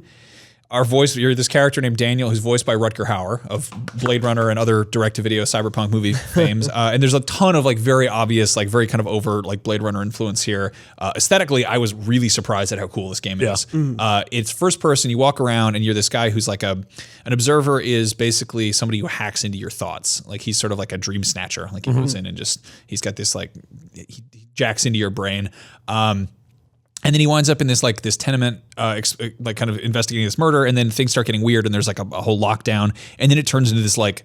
this character named Daniel, who's voiced by Rutger Hauer of Blade Runner and other direct-to-video cyberpunk movie fames. And there's a ton of like very obvious, like very kind of overt like Blade Runner influence here. Aesthetically, I was really surprised at how cool this game is. It's first person. You walk around and you're this guy who's like an observer is basically somebody who hacks into your thoughts. Like he's sort of like a dream snatcher. Like he goes in and he's got this like he jacks into your brain. And then he winds up in this tenement, like kind of investigating this murder, and then things start getting weird, and there's like a whole lockdown, and then it turns into this like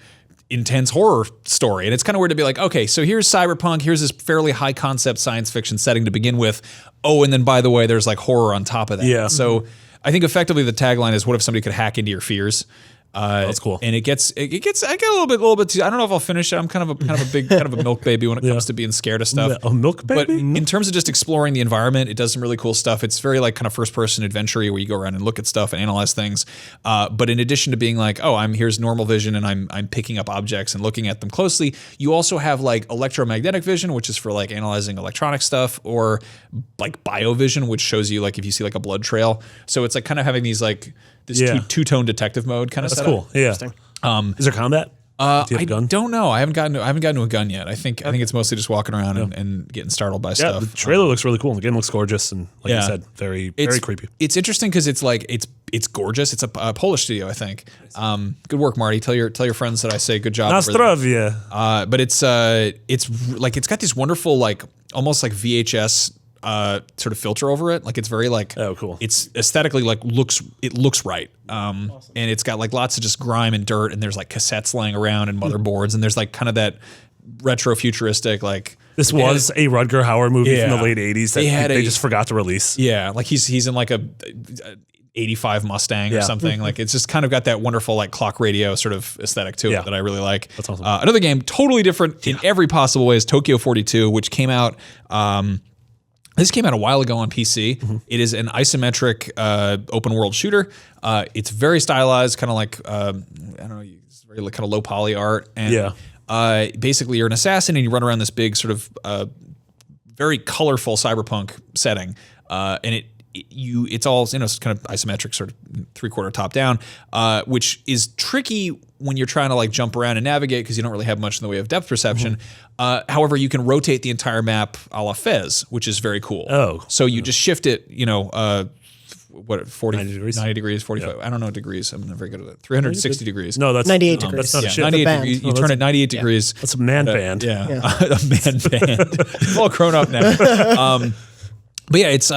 intense horror story. And it's kind of weird to be like, okay, so here's cyberpunk, here's this fairly high concept science fiction setting to begin with. Oh, and then by the way, there's like horror on top of that. Yeah. So I think effectively the tagline is, what if somebody could hack into your fears? That's cool. And it gets I get a little bit too, I don't know if I'll finish it. I'm kind of a big kind of a milk baby when it comes to being scared of stuff. A milk baby? But in terms of just exploring the environment, it does some really cool stuff. It's very like kind of first person adventure-y where you go around and look at stuff and analyze things. But in addition to being like, oh, here's normal vision and I'm picking up objects and looking at them closely, you also have like electromagnetic vision, which is for like analyzing electronic stuff, or like biovision, which shows you like if you see like a blood trail. So it's like kind of having these like this two-tone detective mode kind of That's setup. cool. Yeah. Is there combat? Do you have a gun? I don't know. I haven't gotten to a gun yet. I think it's mostly just walking around and getting startled by stuff. The trailer looks really cool. The game looks gorgeous and, like you said, very creepy. It's interesting because it's like it's gorgeous. It's a Polish studio, I think. Good work, Marty. Tell your friends that I say good job. Nastrovia. But it's like it's got this wonderful like almost like VHS sort of filter over it. Like it's very like, oh, cool. It's aesthetically like looks right. Awesome. And it's got like lots of just grime and dirt, and there's like cassettes laying around and motherboards, and there's like kind of that retro futuristic like. This was a Rutger Hauer movie from the late 80s that they just forgot to release. Yeah, like he's in like a 85 Mustang or something. Like it's just kind of got that wonderful like clock radio sort of aesthetic to it that I really like. That's awesome. Another game totally different in every possible way is Tokyo 42, which came out this came out a while ago on PC. It is an isometric open world shooter. It's very stylized, kind of like I don't know, it's very like kind of low poly art. And basically, you're an assassin and you run around this big sort of very colorful cyberpunk setting, and it's all kind of isometric, sort of 3/4 top down, which is tricky when you're trying to like jump around and navigate because you don't really have much in the way of depth perception. However, you can rotate the entire map a la Fez, which is very cool. Oh, so you just shift it, 40, 90 degrees? 90 degrees, 45. I don't know degrees. I'm not very good at it. 360 degrees. No, that's 98 degrees. That's not a shift. 98 degrees. You turn it 98 degrees. That's a man band. A man band. We're all grown up now. But yeah, it's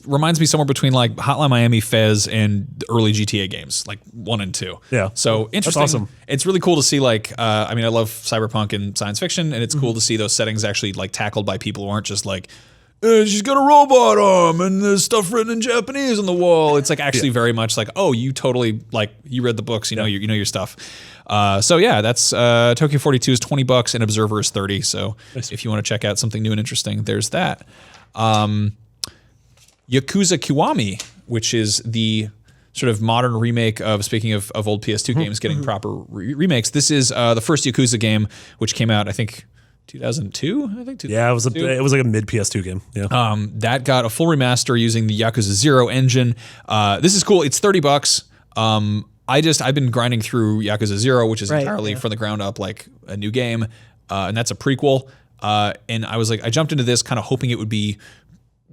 reminds me somewhere between like Hotline Miami, Fez, and early GTA games, like 1 and 2. Yeah. So interesting. That's awesome. It's really cool to see like, I love cyberpunk and science fiction, and it's cool to see those settings actually like tackled by people who aren't just like, she's got a robot arm and there's stuff written in Japanese on the wall. It's like actually very much like, oh, you totally like, you read the books, you know your stuff. So yeah, that's Tokyo 42 is $20 and Observer is $30. So if you want to check out something new and interesting, there's that. Yakuza Kiwami, which is the sort of modern remake of, speaking of old PS2 games getting proper remakes. This is the first Yakuza game, which came out, I think, 2002. I think. Yeah, it was like a mid PS2 game. Yeah. That got a full remaster using the Yakuza 0 engine. This is cool. It's $30. I've been grinding through Yakuza 0, which is entirely from the ground up, like a new game, and that's a prequel. And I was like, I jumped into this kind of hoping it would be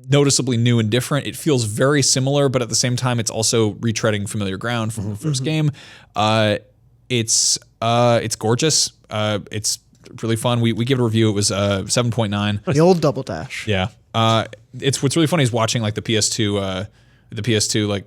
noticeably new and different. It feels very similar, but at the same time, it's also retreading familiar ground from the first game. It's gorgeous. It's really fun. We gave it a review. It was 7.9. The old Double Dash. Yeah. It's what's really funny is watching like the PS2 like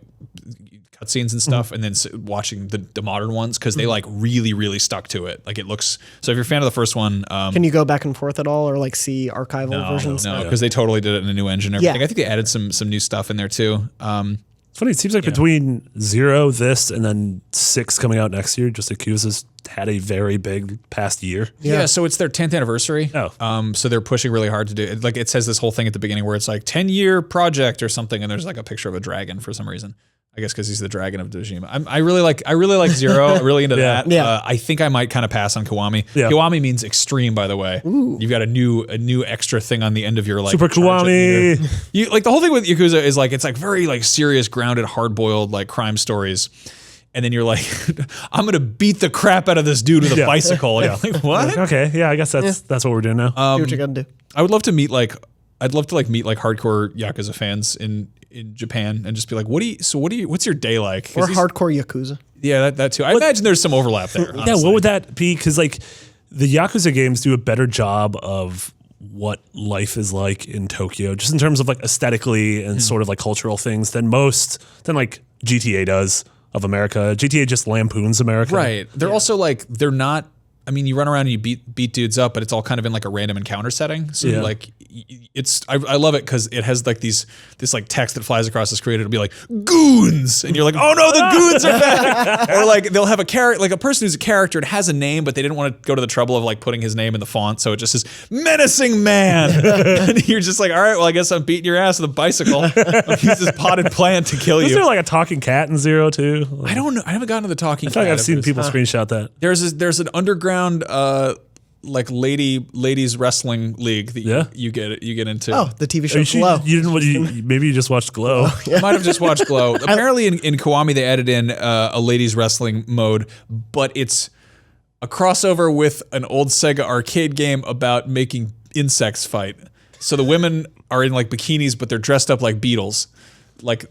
cutscenes and stuff, and then watching the modern ones because they like really stuck to it. Like it looks. So if you're a fan of the first one, can you go back and forth at all, or like see archival versions? No, because they totally did it in a new engine. And everything. I think they added some new stuff in there too. It's funny. It seems like between 0, this, and then 6 coming out next year, just Yakuza's had a very big past year. Yeah. So it's their 10th anniversary. Oh. So they're pushing really hard to do it. Like it says this whole thing at the beginning where it's like 10-year project or something, and there's like a picture of a dragon for some reason. I guess because he's the dragon of Dojima. I really like 0. I'm really into that. Yeah. I think I might kind of pass on Kiwami. Yeah. Kiwami means extreme, by the way. Ooh. You've got a new extra thing on the end of your like Super Kiwami. You like the whole thing with Yakuza is like it's like very like serious, grounded, hard-boiled like crime stories. And then you're like, I'm gonna beat the crap out of this dude with a bicycle. And you're like, what? Okay, yeah, I guess that's what we're doing now. Do what you gotta do. I would love to meet meet hardcore Yakuza fans in Japan and just be like, what's your day like? Or hardcore Yakuza. Yeah, that too. I imagine there's some overlap there. Yeah, what would that be? Because like the Yakuza games do a better job of what life is like in Tokyo, just in terms of like aesthetically and sort of like cultural things than like GTA does of America. GTA just lampoons America. Right. They're also like, they're not, I mean, you run around and you beat dudes up, but it's all kind of in like a random encounter setting. So like, I love it because it has like this like text that flies across the screen. It'll be like goons, and you're like, oh no, the goons are back. Or like they'll have a character, like a person who's a character and has a name, but they didn't want to go to the trouble of like putting his name in the font, so it just says menacing man. And you're just like, all right, well, I guess I'm beating your ass with a bicycle. I'll use this potted plant to kill you. Is there like a talking cat in Zero too? I don't know. I haven't gotten to the talking cat. Like I've seen people screenshot that. There's an underground like ladies wrestling league that you get into. Oh, the TV show Glow. Maybe you just watched Glow. I might have just watched Glow. Apparently in Kiwami they added in a ladies wrestling mode, but it's a crossover with an old Sega arcade game about making insects fight. So the women are in like bikinis, but they're dressed up like beetles. Like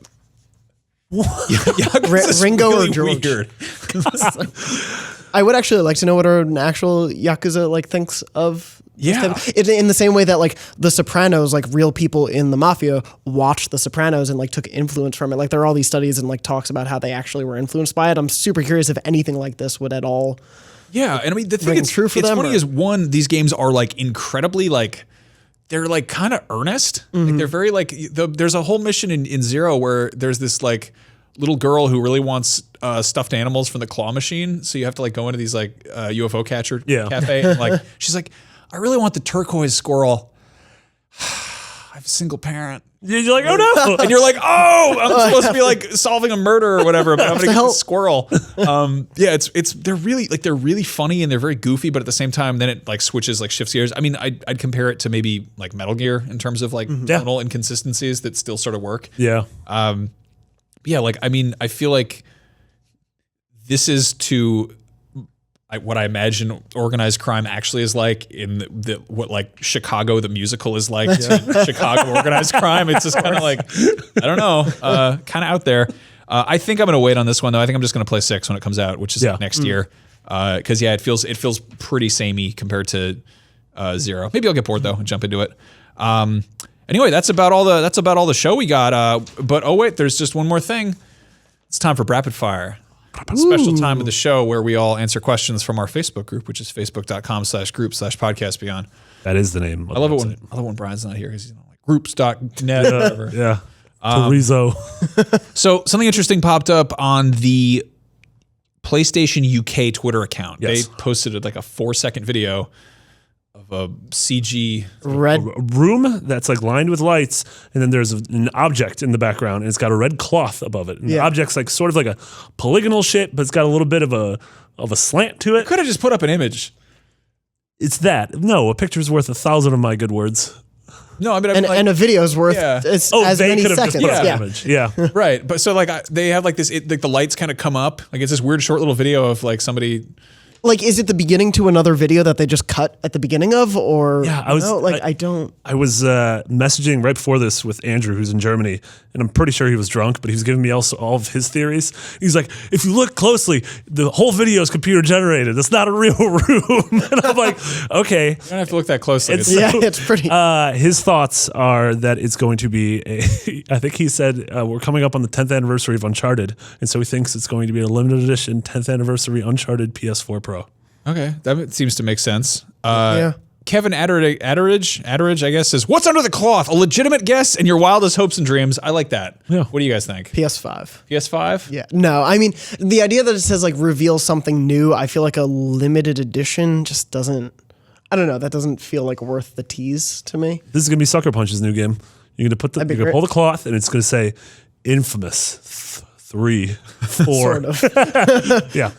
Ringo really or George? Weird. I would actually like to know what an actual Yakuza like thinks of. Yeah. In the same way that like The Sopranos, like real people in the mafia watched The Sopranos and like took influence from it. Like there are all these studies and like talks about how they actually were influenced by it. I'm super curious if anything like this would at all. Yeah, and I mean the thing it's true for it's them, funny or? is one, these games are like incredibly like they're like kind of earnest. Like they're very like there's a whole mission in Zero where there's this like little girl who really wants stuffed animals from the claw machine. So you have to like go into these like UFO catcher cafe. And like she's like, I really want the turquoise squirrel. I have a single parent. You're like, oh no. And you're like, oh, I'm supposed to be like solving a murder or whatever, but I'm gonna get the squirrel. Yeah, they're really funny and they're very goofy, but at the same time, then it like switches, like shifts gears. I mean, I'd compare it to maybe like Metal Gear in terms of like tonal inconsistencies that still sort of work. Yeah. Yeah, like I mean, I feel like this is what I imagine organized crime actually is like in what like Chicago the musical is like to Chicago organized crime. It's just kind of like, I don't know, kind of out there. I think I'm gonna wait on this one though. I think I'm just gonna play 6 when it comes out, which is like next year. Because it feels pretty samey compared to 0. Maybe I'll get bored though and jump into it. Anyway, that's about all the show we got. But oh wait, there's just one more thing. It's time for Rapid Fire. A special time of the show where we all answer questions from our Facebook group, which is facebook.com/group/podcastbeyond. That is the name. I love it when Brian's not here because he's like groups.net or whatever. Yeah. Chorizo. So something interesting popped up on the PlayStation UK Twitter account. They posted like a 4-second video of a CG red room that's like lined with lights, and then there's an object in the background, and it's got a red cloth above it. And the object's like sort of like a polygonal shape, but it's got a little bit of a slant to it. Could have just put up an image. It's that. No, a picture's worth 1,000 of my good words. No, I mean, and a video's worth as many seconds. Image. Yeah. Right. But so like they have like this, like the lights kind of come up. Like it's this weird short little video of like somebody. Like, is it the beginning to another video that they just cut at the beginning of, or I don't. I was messaging right before this with Andrew, who's in Germany, and I'm pretty sure he was drunk, but he was giving me also all of his theories. He's like, if you look closely, the whole video is computer generated. It's not a real room. And I'm like, okay. You don't have to look that closely. It's pretty. His thoughts are that it's going to be I think he said we're coming up on the 10th anniversary of Uncharted, and so he thinks it's going to be a limited edition 10th anniversary Uncharted PS4 Pro. Okay, that seems to make sense. Kevin Adderidge, I guess, says, "What's under the cloth? A legitimate guess and your wildest hopes and dreams." I like that. Yeah. What do you guys think? PS5. PS5? Yeah. No, I mean, the idea that it says like reveal something new, I feel like a limited edition just doesn't. I don't know. That doesn't feel like worth the tease to me. This is gonna be Sucker Punch's new game. You're gonna pull the cloth and it's gonna say "Infamous." 3, 4. Sort of. Yeah.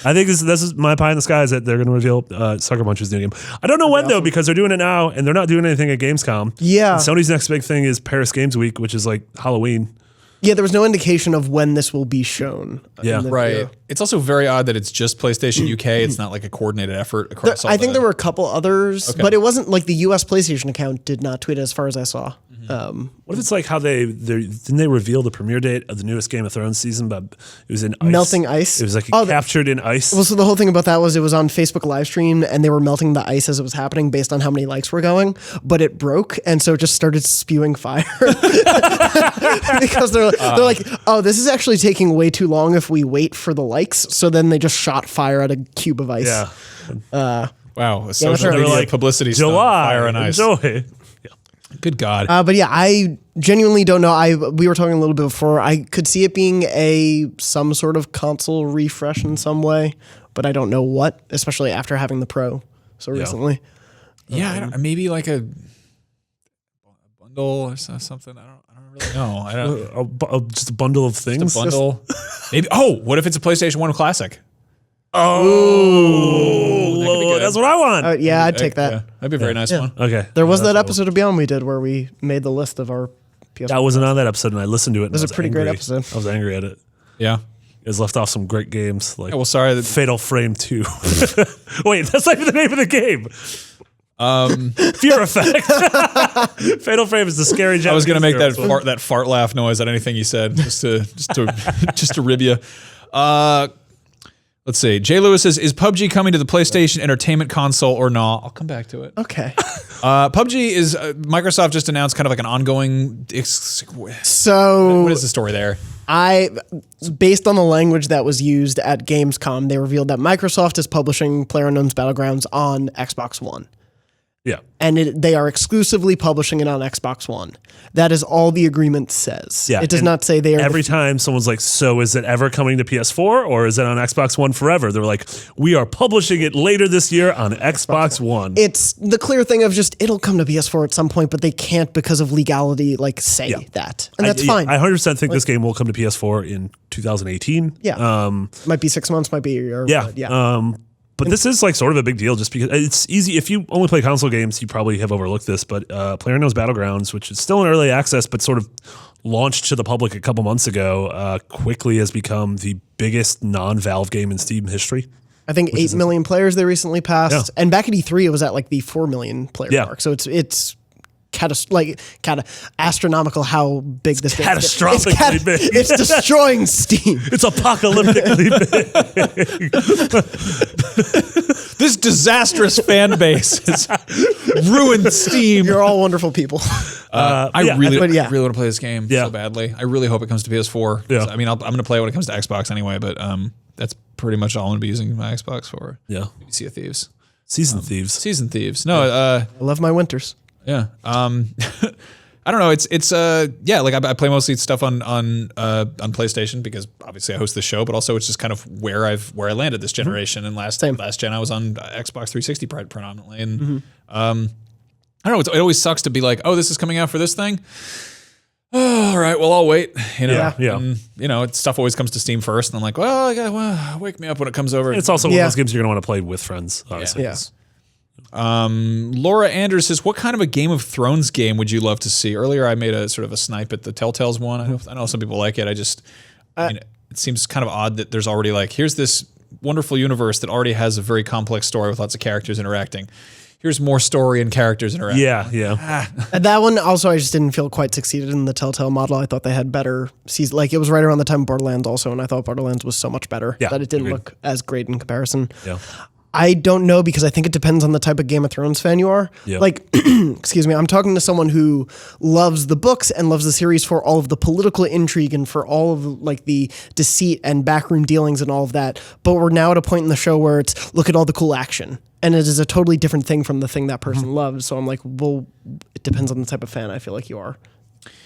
I think this is my pie in the sky is that they're going to reveal Sucker Punch's new game. I don't know when, though, because they're doing it now, and they're not doing anything at Gamescom. Yeah. And Sony's next big thing is Paris Games Week, which is like Halloween. Yeah, there was no indication of when this will be shown. Yeah. Right. Video. It's also very odd that it's just PlayStation UK. It's not like a coordinated effort across all I think there were a couple others, but it wasn't like the US PlayStation account did not tweet it as far as I saw. What if it's like how didn't they reveal the premiere date of the newest Game of Thrones season, but it was in ice. Melting ice? It was like captured in ice. Well, so the whole thing about that was it was on Facebook live stream and they were melting the ice as it was happening based on how many likes were going, but it broke and so it just started spewing fire. Because they're like, oh, this is actually taking way too long if we wait for the likes. So then they just shot fire at a cube of ice. Yeah. Wow. Social media like, publicity stuff. July, Fire and ice. enjoy. Good God. But yeah, I genuinely don't know. We were talking a little bit before. I could see it being some sort of console refresh in some way, but I don't know what, especially after having the Pro so recently. Yeah, I don't, maybe like a bundle or something. I don't really know. I don't. Just a bundle of things. Just a bundle. Maybe. Oh, what if it's a PlayStation 1 Classic? Oh, that's what I want. Yeah, I'd take that. Yeah, that'd be a very nice one. Okay. There was that episode of Beyond we did where we made the list of our PS4. I wasn't on that episode, and I listened to it. It was a pretty great episode. I was angry at it. Yeah. You guys left off some great games, like sorry. Fatal Frame 2. Wait, that's not even the name of the game. Fear Effect. Fatal Frame is the scary. I was going to make that fart laugh noise at anything you said, just to rib you. Let's see. Jay Lewis says, is PUBG coming to the PlayStation Entertainment Console or not? I'll come back to it. Okay. PUBG is, Microsoft just announced kind of like an ongoing, so what is the story there? Based on the language that was used at Gamescom, they revealed that Microsoft is publishing PlayerUnknown's Battlegrounds on Xbox One. Yeah. And they are exclusively publishing it on Xbox One. That is all the agreement says. Yeah. It does not say they are. Every time someone's like, so is it ever coming to PS4 or is it on Xbox One forever? They're like, we are publishing it later this year on Xbox One. It's the clear thing of just, it'll come to PS4 at some point, but they can't because of legality, say that. And that's fine. I 100% think this game will come to PS4 in 2018. Yeah. Might be 6 months, might be a year. Yeah. But this is like sort of a big deal just because it's easy. If you only play console games, you probably have overlooked this, but PlayerUnknown's Battlegrounds, which is still in early access, but sort of launched to the public a couple months ago, quickly has become the biggest non-Valve game in Steam history. I think 8 million players they recently passed. And back at E3, it was at like the 4 million player mark. So it's astronomical how big this game is. Catastrophically big. It's destroying Steam. It's apocalyptically big. This disastrous fan base has ruined Steam. You're all wonderful people. I really want to play this game so badly. I really hope it comes to PS4. Yeah. I mean, I'm going to play it when it comes to Xbox anyway, but that's pretty much all I'm going to be using my Xbox for. Yeah. Maybe Sea of Thieves. Season Thieves. Season Thieves. No, I love my winters. Yeah. I don't know. It's like I play mostly stuff on PlayStation because obviously I host the show, but also it's just kind of where I landed this generation. And last gen I was on Xbox 360 predominantly, and I don't know. It always sucks to be like, oh, this is coming out for this thing. Oh, all right, well, I'll wait. Yeah. And, stuff always comes to Steam first, and I'm like, well, wake me up when it comes over. It's also one of those games you're gonna want to play with friends. Obviously. Yeah. Laura Anders says, what kind of a Game of Thrones game would you love to see? Earlier, I made a sort of a snipe at the Telltales one. I know some people like it. It seems kind of odd that there's already here's this wonderful universe that already has a very complex story with lots of characters interacting. Here's more story and characters interacting. Yeah. And that one also, I just didn't feel quite succeeded in the Telltale model. I thought they had better seasons. Like, it was right around the time of Borderlands also, and I thought Borderlands was so much better that it didn't look as great in comparison. Yeah. I don't know because I think it depends on the type of Game of Thrones fan you are. Yeah. Like, excuse me, I'm talking to someone who loves the books and loves the series for all of the political intrigue and for all of the deceit and backroom dealings and all of that. But we're now at a point in the show where it's look at all the cool action. And it is a totally different thing from the thing that person loves. So I'm like, well, it depends on the type of fan I feel like you are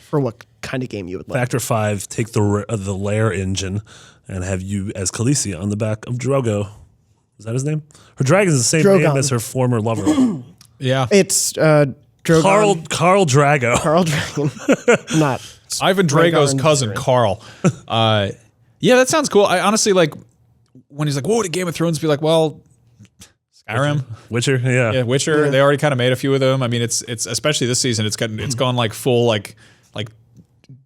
for what kind of game you would like. Factor 5, take the Lair engine and have you as Khaleesi on the back of Drogo. Is that his name? Her dragon is the same name as her former lover. Yeah. It's Drogon. Carl Drago. Carl Dragon. Not Ivan Drago's cousin, Carl. Yeah, that sounds cool. I honestly, when he's like, what would a Game of Thrones be like? Well, Skyrim. Witcher, yeah. Yeah, Witcher. Yeah. They already kind of made a few of them. I mean, it's especially this season, it's gone full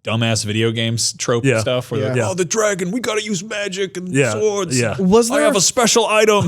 dumbass video games trope stuff where they're like, oh, the dragon, we gotta use magic and swords. Yeah. I have a special item.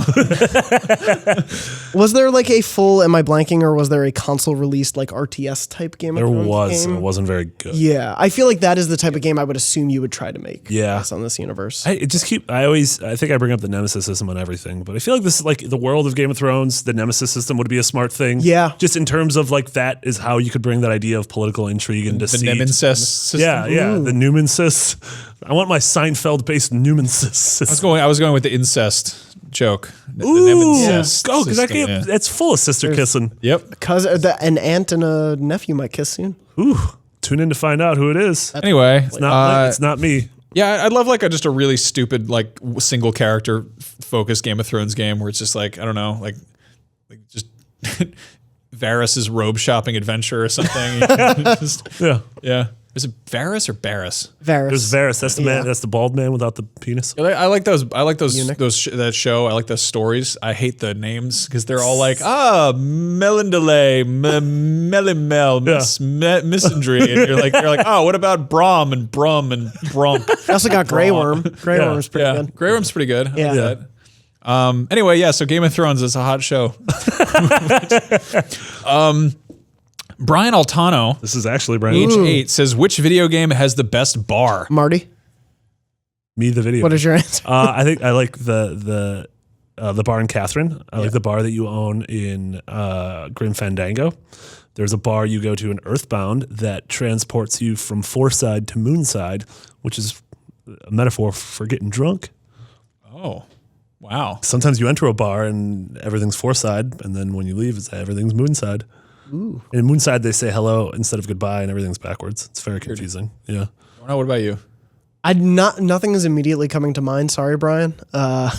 Was there like a full, am I blanking, or was there a console released like RTS type Game of Thrones game? It wasn't very good. Yeah, I feel like that is the type of game I would assume you would try to make. Yeah. Based on this universe. I think I bring up the Nemesis system on everything, but I feel like this is like the world of Game of Thrones, the Nemesis system would be a smart thing. Yeah. Just in terms of like that is how you could bring that idea of political intrigue and deceit. The Nemesis system. Yeah, the Numensis. I want my Seinfeld-based Numensis system. I was going with the incest joke. The Nemesis. Oh, because that's full of sister kissing. Yep. Because an aunt and a nephew might kiss soon. Ooh. Tune in to find out who it is. Anyway, it's not me. Yeah, I'd love like just a really stupid like single character focused Game of Thrones game where it's just like, I don't know, like just Varys's robe shopping adventure or something. Yeah. Is it Varys or Barris? Varys. There's Varys. That's the man. That's the bald man without the penis. I like those. That show. I like those stories. I hate the names because they're all like Melindele, Melimel, Misandry, and you're like, oh, what about Brom and Brum and Brump? I also got Grey Worm. Grey Worm's pretty good. Grey Worm's pretty good. Yeah. I like that. Anyway, so Game of Thrones is a hot show. Brian Altano, this is actually Brian. Age 8 says, which video game has the best bar? Marty? Me, the video. What is your answer? I think I like the bar in Catherine. I like the bar that you own in Grim Fandango. There's a bar you go to in Earthbound that transports you from Fourside to Moonside, which is a metaphor for getting drunk. Oh, wow. Sometimes you enter a bar and everything's Fourside, and then when you leave, everything's Moonside. Ooh. In Moonside, they say hello instead of goodbye, and everything's backwards. It's very confusing. Yeah. What about you? Nothing is immediately coming to mind. Sorry, Brian. I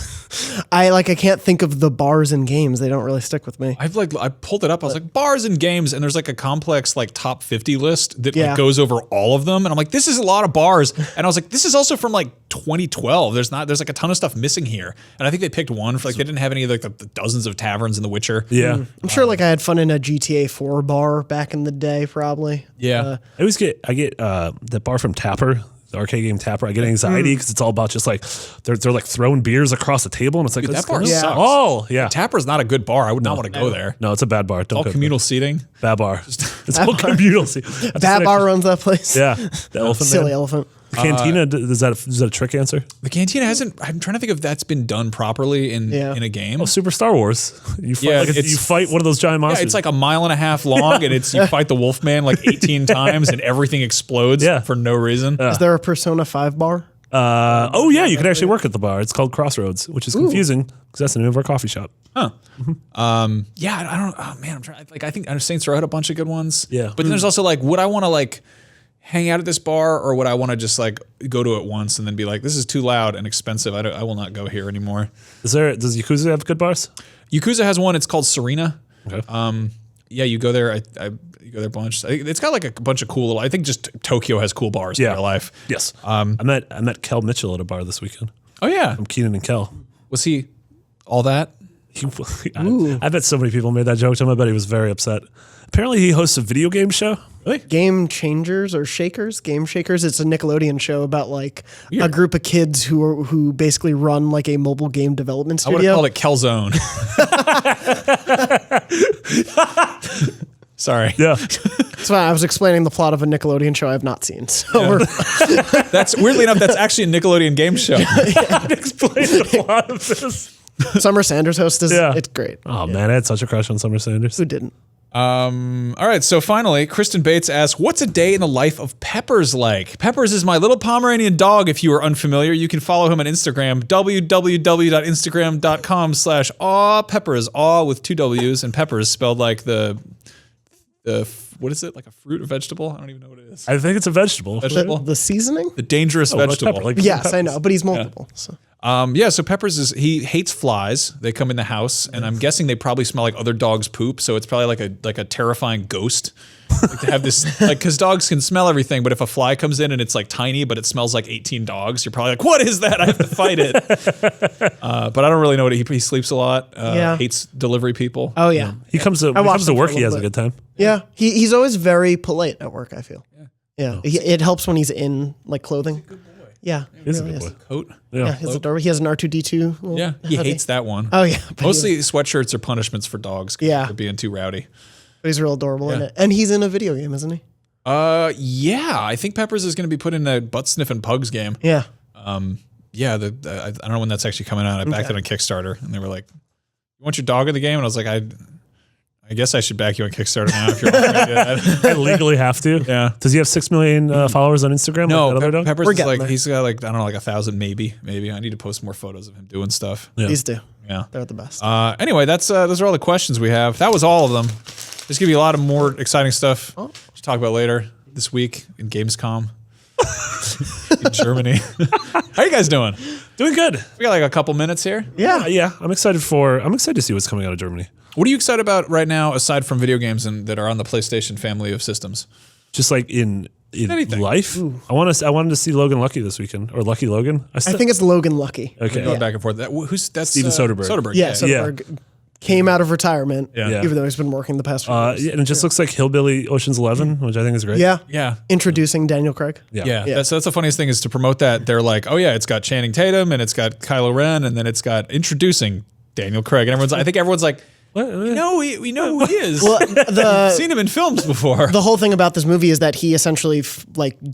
can't think of the bars and games. They don't really stick with me. I pulled it up. I was like, bars and games, and there's like a complex like top 50 list that like, goes over all of them, and I'm like, this is a lot of bars. And I was like, this is also from like 2012. There's like a ton of stuff missing here, and I think they picked one for like they didn't have any of like the dozens of taverns in The Witcher. Yeah, I'm sure like I had fun in a GTA 4 bar back in the day, probably. Yeah, I get that bar from Tapper. The arcade game Tapper, I get anxiety because it's all about just like they're like throwing beers across the table, and it's like, that bar sucks. Oh yeah, Tapper's not a good bar. I would not want to go there. No, it's a bad bar. Don't all go communal there. seating. Bad bar. It's all communal seating. Bad bar runs that place. Yeah, the elephant. Silly elephant. The cantina, is that a trick answer? The cantina hasn't. I'm trying to think if that's been done properly in a game. Oh, Super Star Wars. You fight one of those giant monsters. Yeah, it's like a mile and a half long, and you fight the Wolfman like 18 times, and everything explodes for no reason. Is there a Persona 5 bar? You can actually work at the bar. It's called Crossroads, which is confusing because that's the name of our coffee shop. Huh. I don't. Oh man, I'm trying. Like, I think Saints Row had a bunch of good ones. Yeah, but then there's also like, would I want to like hang out at this bar, or would I want to just like go to it once and then be like, this is too loud and expensive. I will not go here anymore. Does Yakuza have good bars? Yakuza has one. It's called Serena. Okay. Yeah, you go there. You go there a bunch. It's got like a bunch of cool little. I think just Tokyo has cool bars in real life. Yes. I met Kel Mitchell at a bar this weekend. Oh yeah. From Keenan and Kel. Was he all that? I bet so many people made that joke to him. I bet he was very upset. Apparently, he hosts a video game show. Really? Game Changers or Shakers? Game Shakers. It's a Nickelodeon show about like a group of kids who basically run like a mobile game development studio. I would have called it Kelzone. Sorry. Yeah. That's why I was explaining the plot of a Nickelodeon show I have not seen. So that's weirdly enough, that's actually a Nickelodeon game show. Explain the plot of this. Summer Sanders hosts. It's great. Oh man, I had such a crush on Summer Sanders. Who didn't? All right, so finally, Kristen Bates asks, what's a day in the life of Peppers like? Peppers is my little Pomeranian dog, if you are unfamiliar. You can follow him on Instagram, www.instagram.com/awpeppers, aw with 2 W's, and peppers spelled like the what is it, like a fruit or vegetable? I don't even know what it is. I think it's a vegetable. The seasoning? The dangerous vegetable. Pepper, like Yes, peppers. I know, but he's multiple. So. So Peppers he hates flies. They come in the house, and I'm guessing they probably smell like other dogs' poop. So it's probably like a terrifying ghost. Like to have this, like, because dogs can smell everything, but if a fly comes in and it's like tiny, but it smells like 18 dogs, you're probably like, what is that? I have to fight it. But I don't really know what he sleeps a lot. Hates delivery people. Oh yeah. He comes to work. He has a good time. Yeah, he's always very polite at work, I feel. Yeah, it helps when he's in like clothing. Yeah, He's a good boy. Coat. Yeah, he's adorable. He has an R2D2. Yeah, he hates that one. Oh yeah, but Mostly sweatshirts are punishments for dogs. Yeah. For being too rowdy. he's real adorable in it, and he's in a video game, isn't he? Yeah, I think Peppers is going to be put in a butt sniffing pugs game. Yeah. Yeah, I don't know when that's actually coming out. I backed it on Kickstarter, and they were like, "You want your dog in the game?" And I was like, I guess I should back you on Kickstarter now if you're offering to do that. I legally have to. Yeah. Does he have 6 million followers on Instagram? No, like that other dog? Peppers We're is getting like there. he's got like I don't know, like 1,000 maybe. I need to post more photos of him doing stuff. Yeah. These do. Yeah. They're the best. Anyway, those are all the questions we have. That was all of them. Just give you a lot of more exciting stuff to talk about later this week in Gamescom in Germany. How are you guys doing? Doing good. We got like a couple minutes here. Yeah. I'm excited to see what's coming out of Germany. What are you excited about right now, aside from video games and that are on the PlayStation family of systems? Just like in Anything. life. I wanted to see Logan Lucky this weekend, or Lucky Logan. I think it's Logan Lucky. Okay. Going back and forth. That's Steven Soderbergh. Soderbergh. Yeah, Soderbergh came out of retirement, Yeah. even though he's been working the past few years. And it just looks like Hillbilly Ocean's 11, which I think is great. Yeah. Yeah. Introducing Daniel Craig. Yeah. That's the funniest thing is to promote that. They're like, oh yeah, it's got Channing Tatum and it's got Kylo Ren and then it's got introducing Daniel Craig. And I think everyone's like, we know who he is. Well, We've seen him in films before. the whole thing about this movie is that he essentially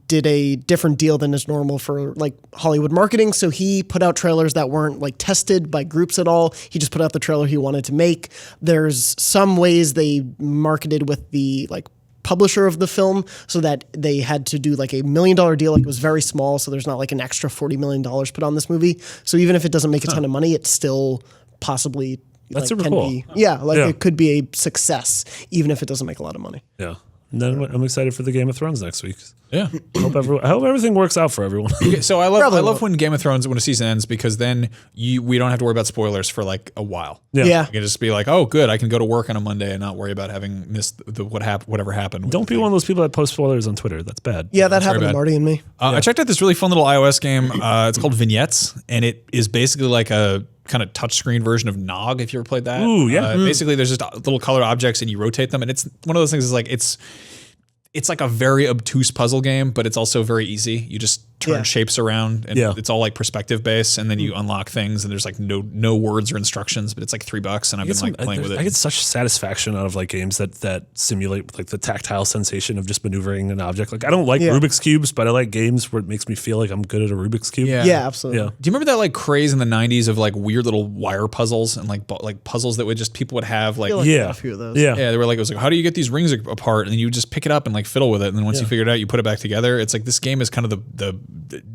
did a different deal than is normal for like Hollywood marketing. So he put out trailers that weren't like tested by groups at all. He just put out the trailer he wanted to make. There's some ways they marketed with the like publisher of the film so that they had to do like $1 million deal. Like it was very small. So there's not like an extra $40 million put on this movie. So even if it doesn't make a ton of money, it's still possibly That's like, super cool. it could be a success, even if it doesn't make a lot of money. Yeah. And then I'm excited for the Game of Thrones next week. Yeah. I hope everything works out for everyone. So I love when Game of Thrones, when a season ends, because then we don't have to worry about spoilers for like a while. Yeah. Yeah. You can just be like, oh, good, I can go to work on a Monday and not worry about having missed whatever happened. Don't be one of those people that post spoilers on Twitter. That's bad. Yeah, that happened to bad. Marty and me. I checked out this really fun little iOS game. It's called Vignettes, and it is basically like a kind of touchscreen version of Nog, if you ever played that. Ooh, yeah. Basically, there's just little color objects, and you rotate them, and it's one of those things. Is like it's like a very obtuse puzzle game, but it's also very easy. You just turn shapes around, and it's all like perspective based, and then you unlock things, and there's like no words or instructions, but it's like $3, and I've been like playing with it. I get such satisfaction out of like games that simulate like the tactile sensation of just maneuvering an object. Like I don't like Rubik's cubes, but I like games where it makes me feel like I'm good at a Rubik's cube. Yeah, absolutely. Yeah. Do you remember that like craze in the 90s of like weird little wire puzzles and like puzzles that people would have like I feel like I got a few of those. Yeah. they were like, it was like, how do you get these rings apart? And then you just pick it up and like fiddle with it. And then once you figure it out, you put it back together. It's like this game is kind of the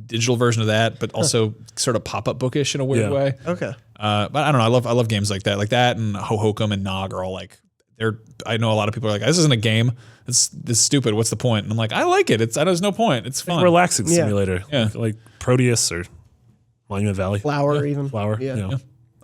digital version of that, but also sort of pop-up bookish in a weird way. Okay. But I don't know. I love games like that and Hohokum and Nog are all like, I know a lot of people are like, this isn't a game. It's stupid. What's the point? And I'm like, I like it. There's no point. It's fun. Relaxing simulator. Yeah. Like Proteus or Monument Valley. Flower even. Flower. Yeah.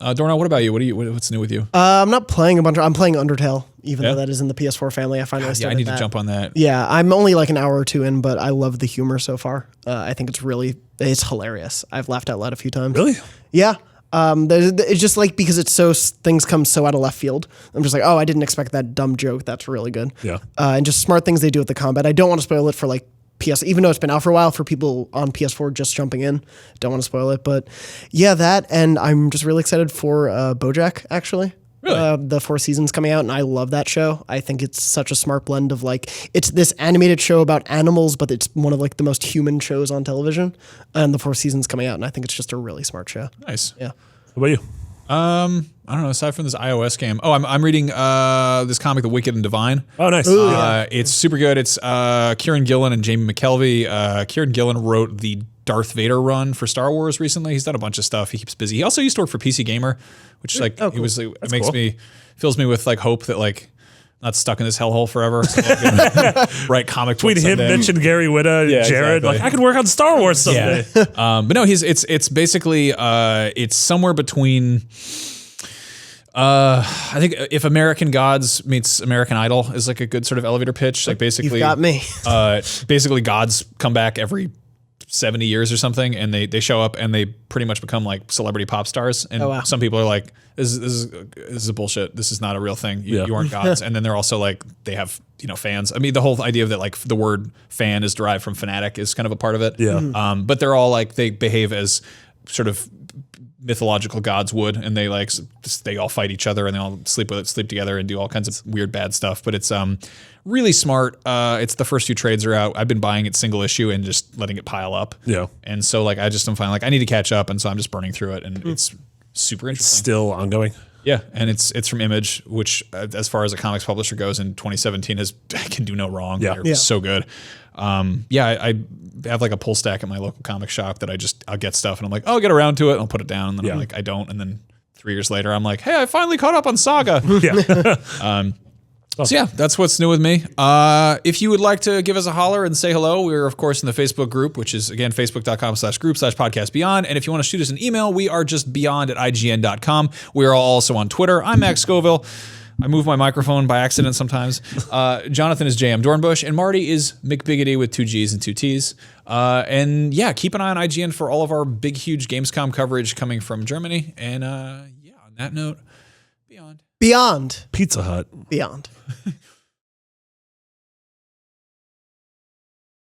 Dornell, what about you? What's new with you? I'm not playing a bunch. I'm playing Undertale, even though that is in the PS4 family. I finally Yeah, started I need that. to jump on that. Yeah, I'm only like an hour or two in, but I love the humor so far. I think it's hilarious. I've laughed out loud a few times. Really? Yeah. It's just like because things come so out of left field. I'm just like, oh, I didn't expect that dumb joke. That's really good. Yeah. And just smart things they do with the combat. I don't want to spoil it for like PS, even though it's been out for a while for people on PS4 just jumping in. Don't want to spoil it, but yeah, that, and I'm just really excited for BoJack actually. Really? The 4 seasons coming out, and I love that show. I think it's such a smart blend of like, it's this animated show about animals, but it's one of like the most human shows on television, and the 4 seasons coming out, and I think it's just a really smart show. Nice. Yeah. What about you? I don't know. Aside from this iOS game, I'm reading this comic, The Wicked and Divine. Oh, nice. It's super good. It's Kieran Gillen and Jamie McKelvey. Kieran Gillen wrote the Darth Vader run for Star Wars recently. He's done a bunch of stuff. He keeps busy. He also used to work for PC Gamer, which like cool. it was like, it makes cool. me fills me with like hope that like not stuck in this hellhole forever. So like, write comic Between books him, someday. Mitch, and Gary Whitta, Jared, exactly. like I could work on Star Wars someday. But no, it's basically it's somewhere between. I think if American Gods meets American Idol is like a good sort of elevator pitch. Like basically, You've got me. basically gods come back every 70 years or something, and they show up and they pretty much become like celebrity pop stars. And some people are like, this is a bullshit. This is not a real thing. You aren't gods. And then they're also like, they have, fans. I mean, the whole idea of that, like the word fan is derived from fanatic is kind of a part of it. Yeah. But they're all like, they behave as sort of mythological gods would, and they all fight each other and they all sleep together and do all kinds of weird bad stuff. But it's really smart. It's the first few trades are out. I've been buying it single issue and just letting it pile up. Yeah. And so like I just am finding like I need to catch up, and so I'm just burning through it, and it's super interesting. Still ongoing. Yeah, and it's from Image, which as far as a comics publisher goes in 2017 can do no wrong. Yeah. They're so good. I have like a pull stack at my local comic shop that I'll get stuff and I'm like, oh, I'll get around to it and I'll put it down, and then I'm like, I don't, and then 3 years later I'm like, hey, I finally caught up on Saga. So yeah, that's what's new with me. If you would like to give us a holler and say hello, we're of course in the Facebook group, which is again facebook.com/group/podcastbeyond. And if you want to shoot us an email, we are just beyond@ign.com. We are also on Twitter. I'm Max Scoville. I move my microphone by accident sometimes. Jonathan is JM Dornbush, and Marty is McBiggity with 2 G's and 2 T's. And yeah, keep an eye on IGN for all of our big, huge Gamescom coverage coming from Germany. And on that note, beyond. Beyond. Pizza Hut. Beyond.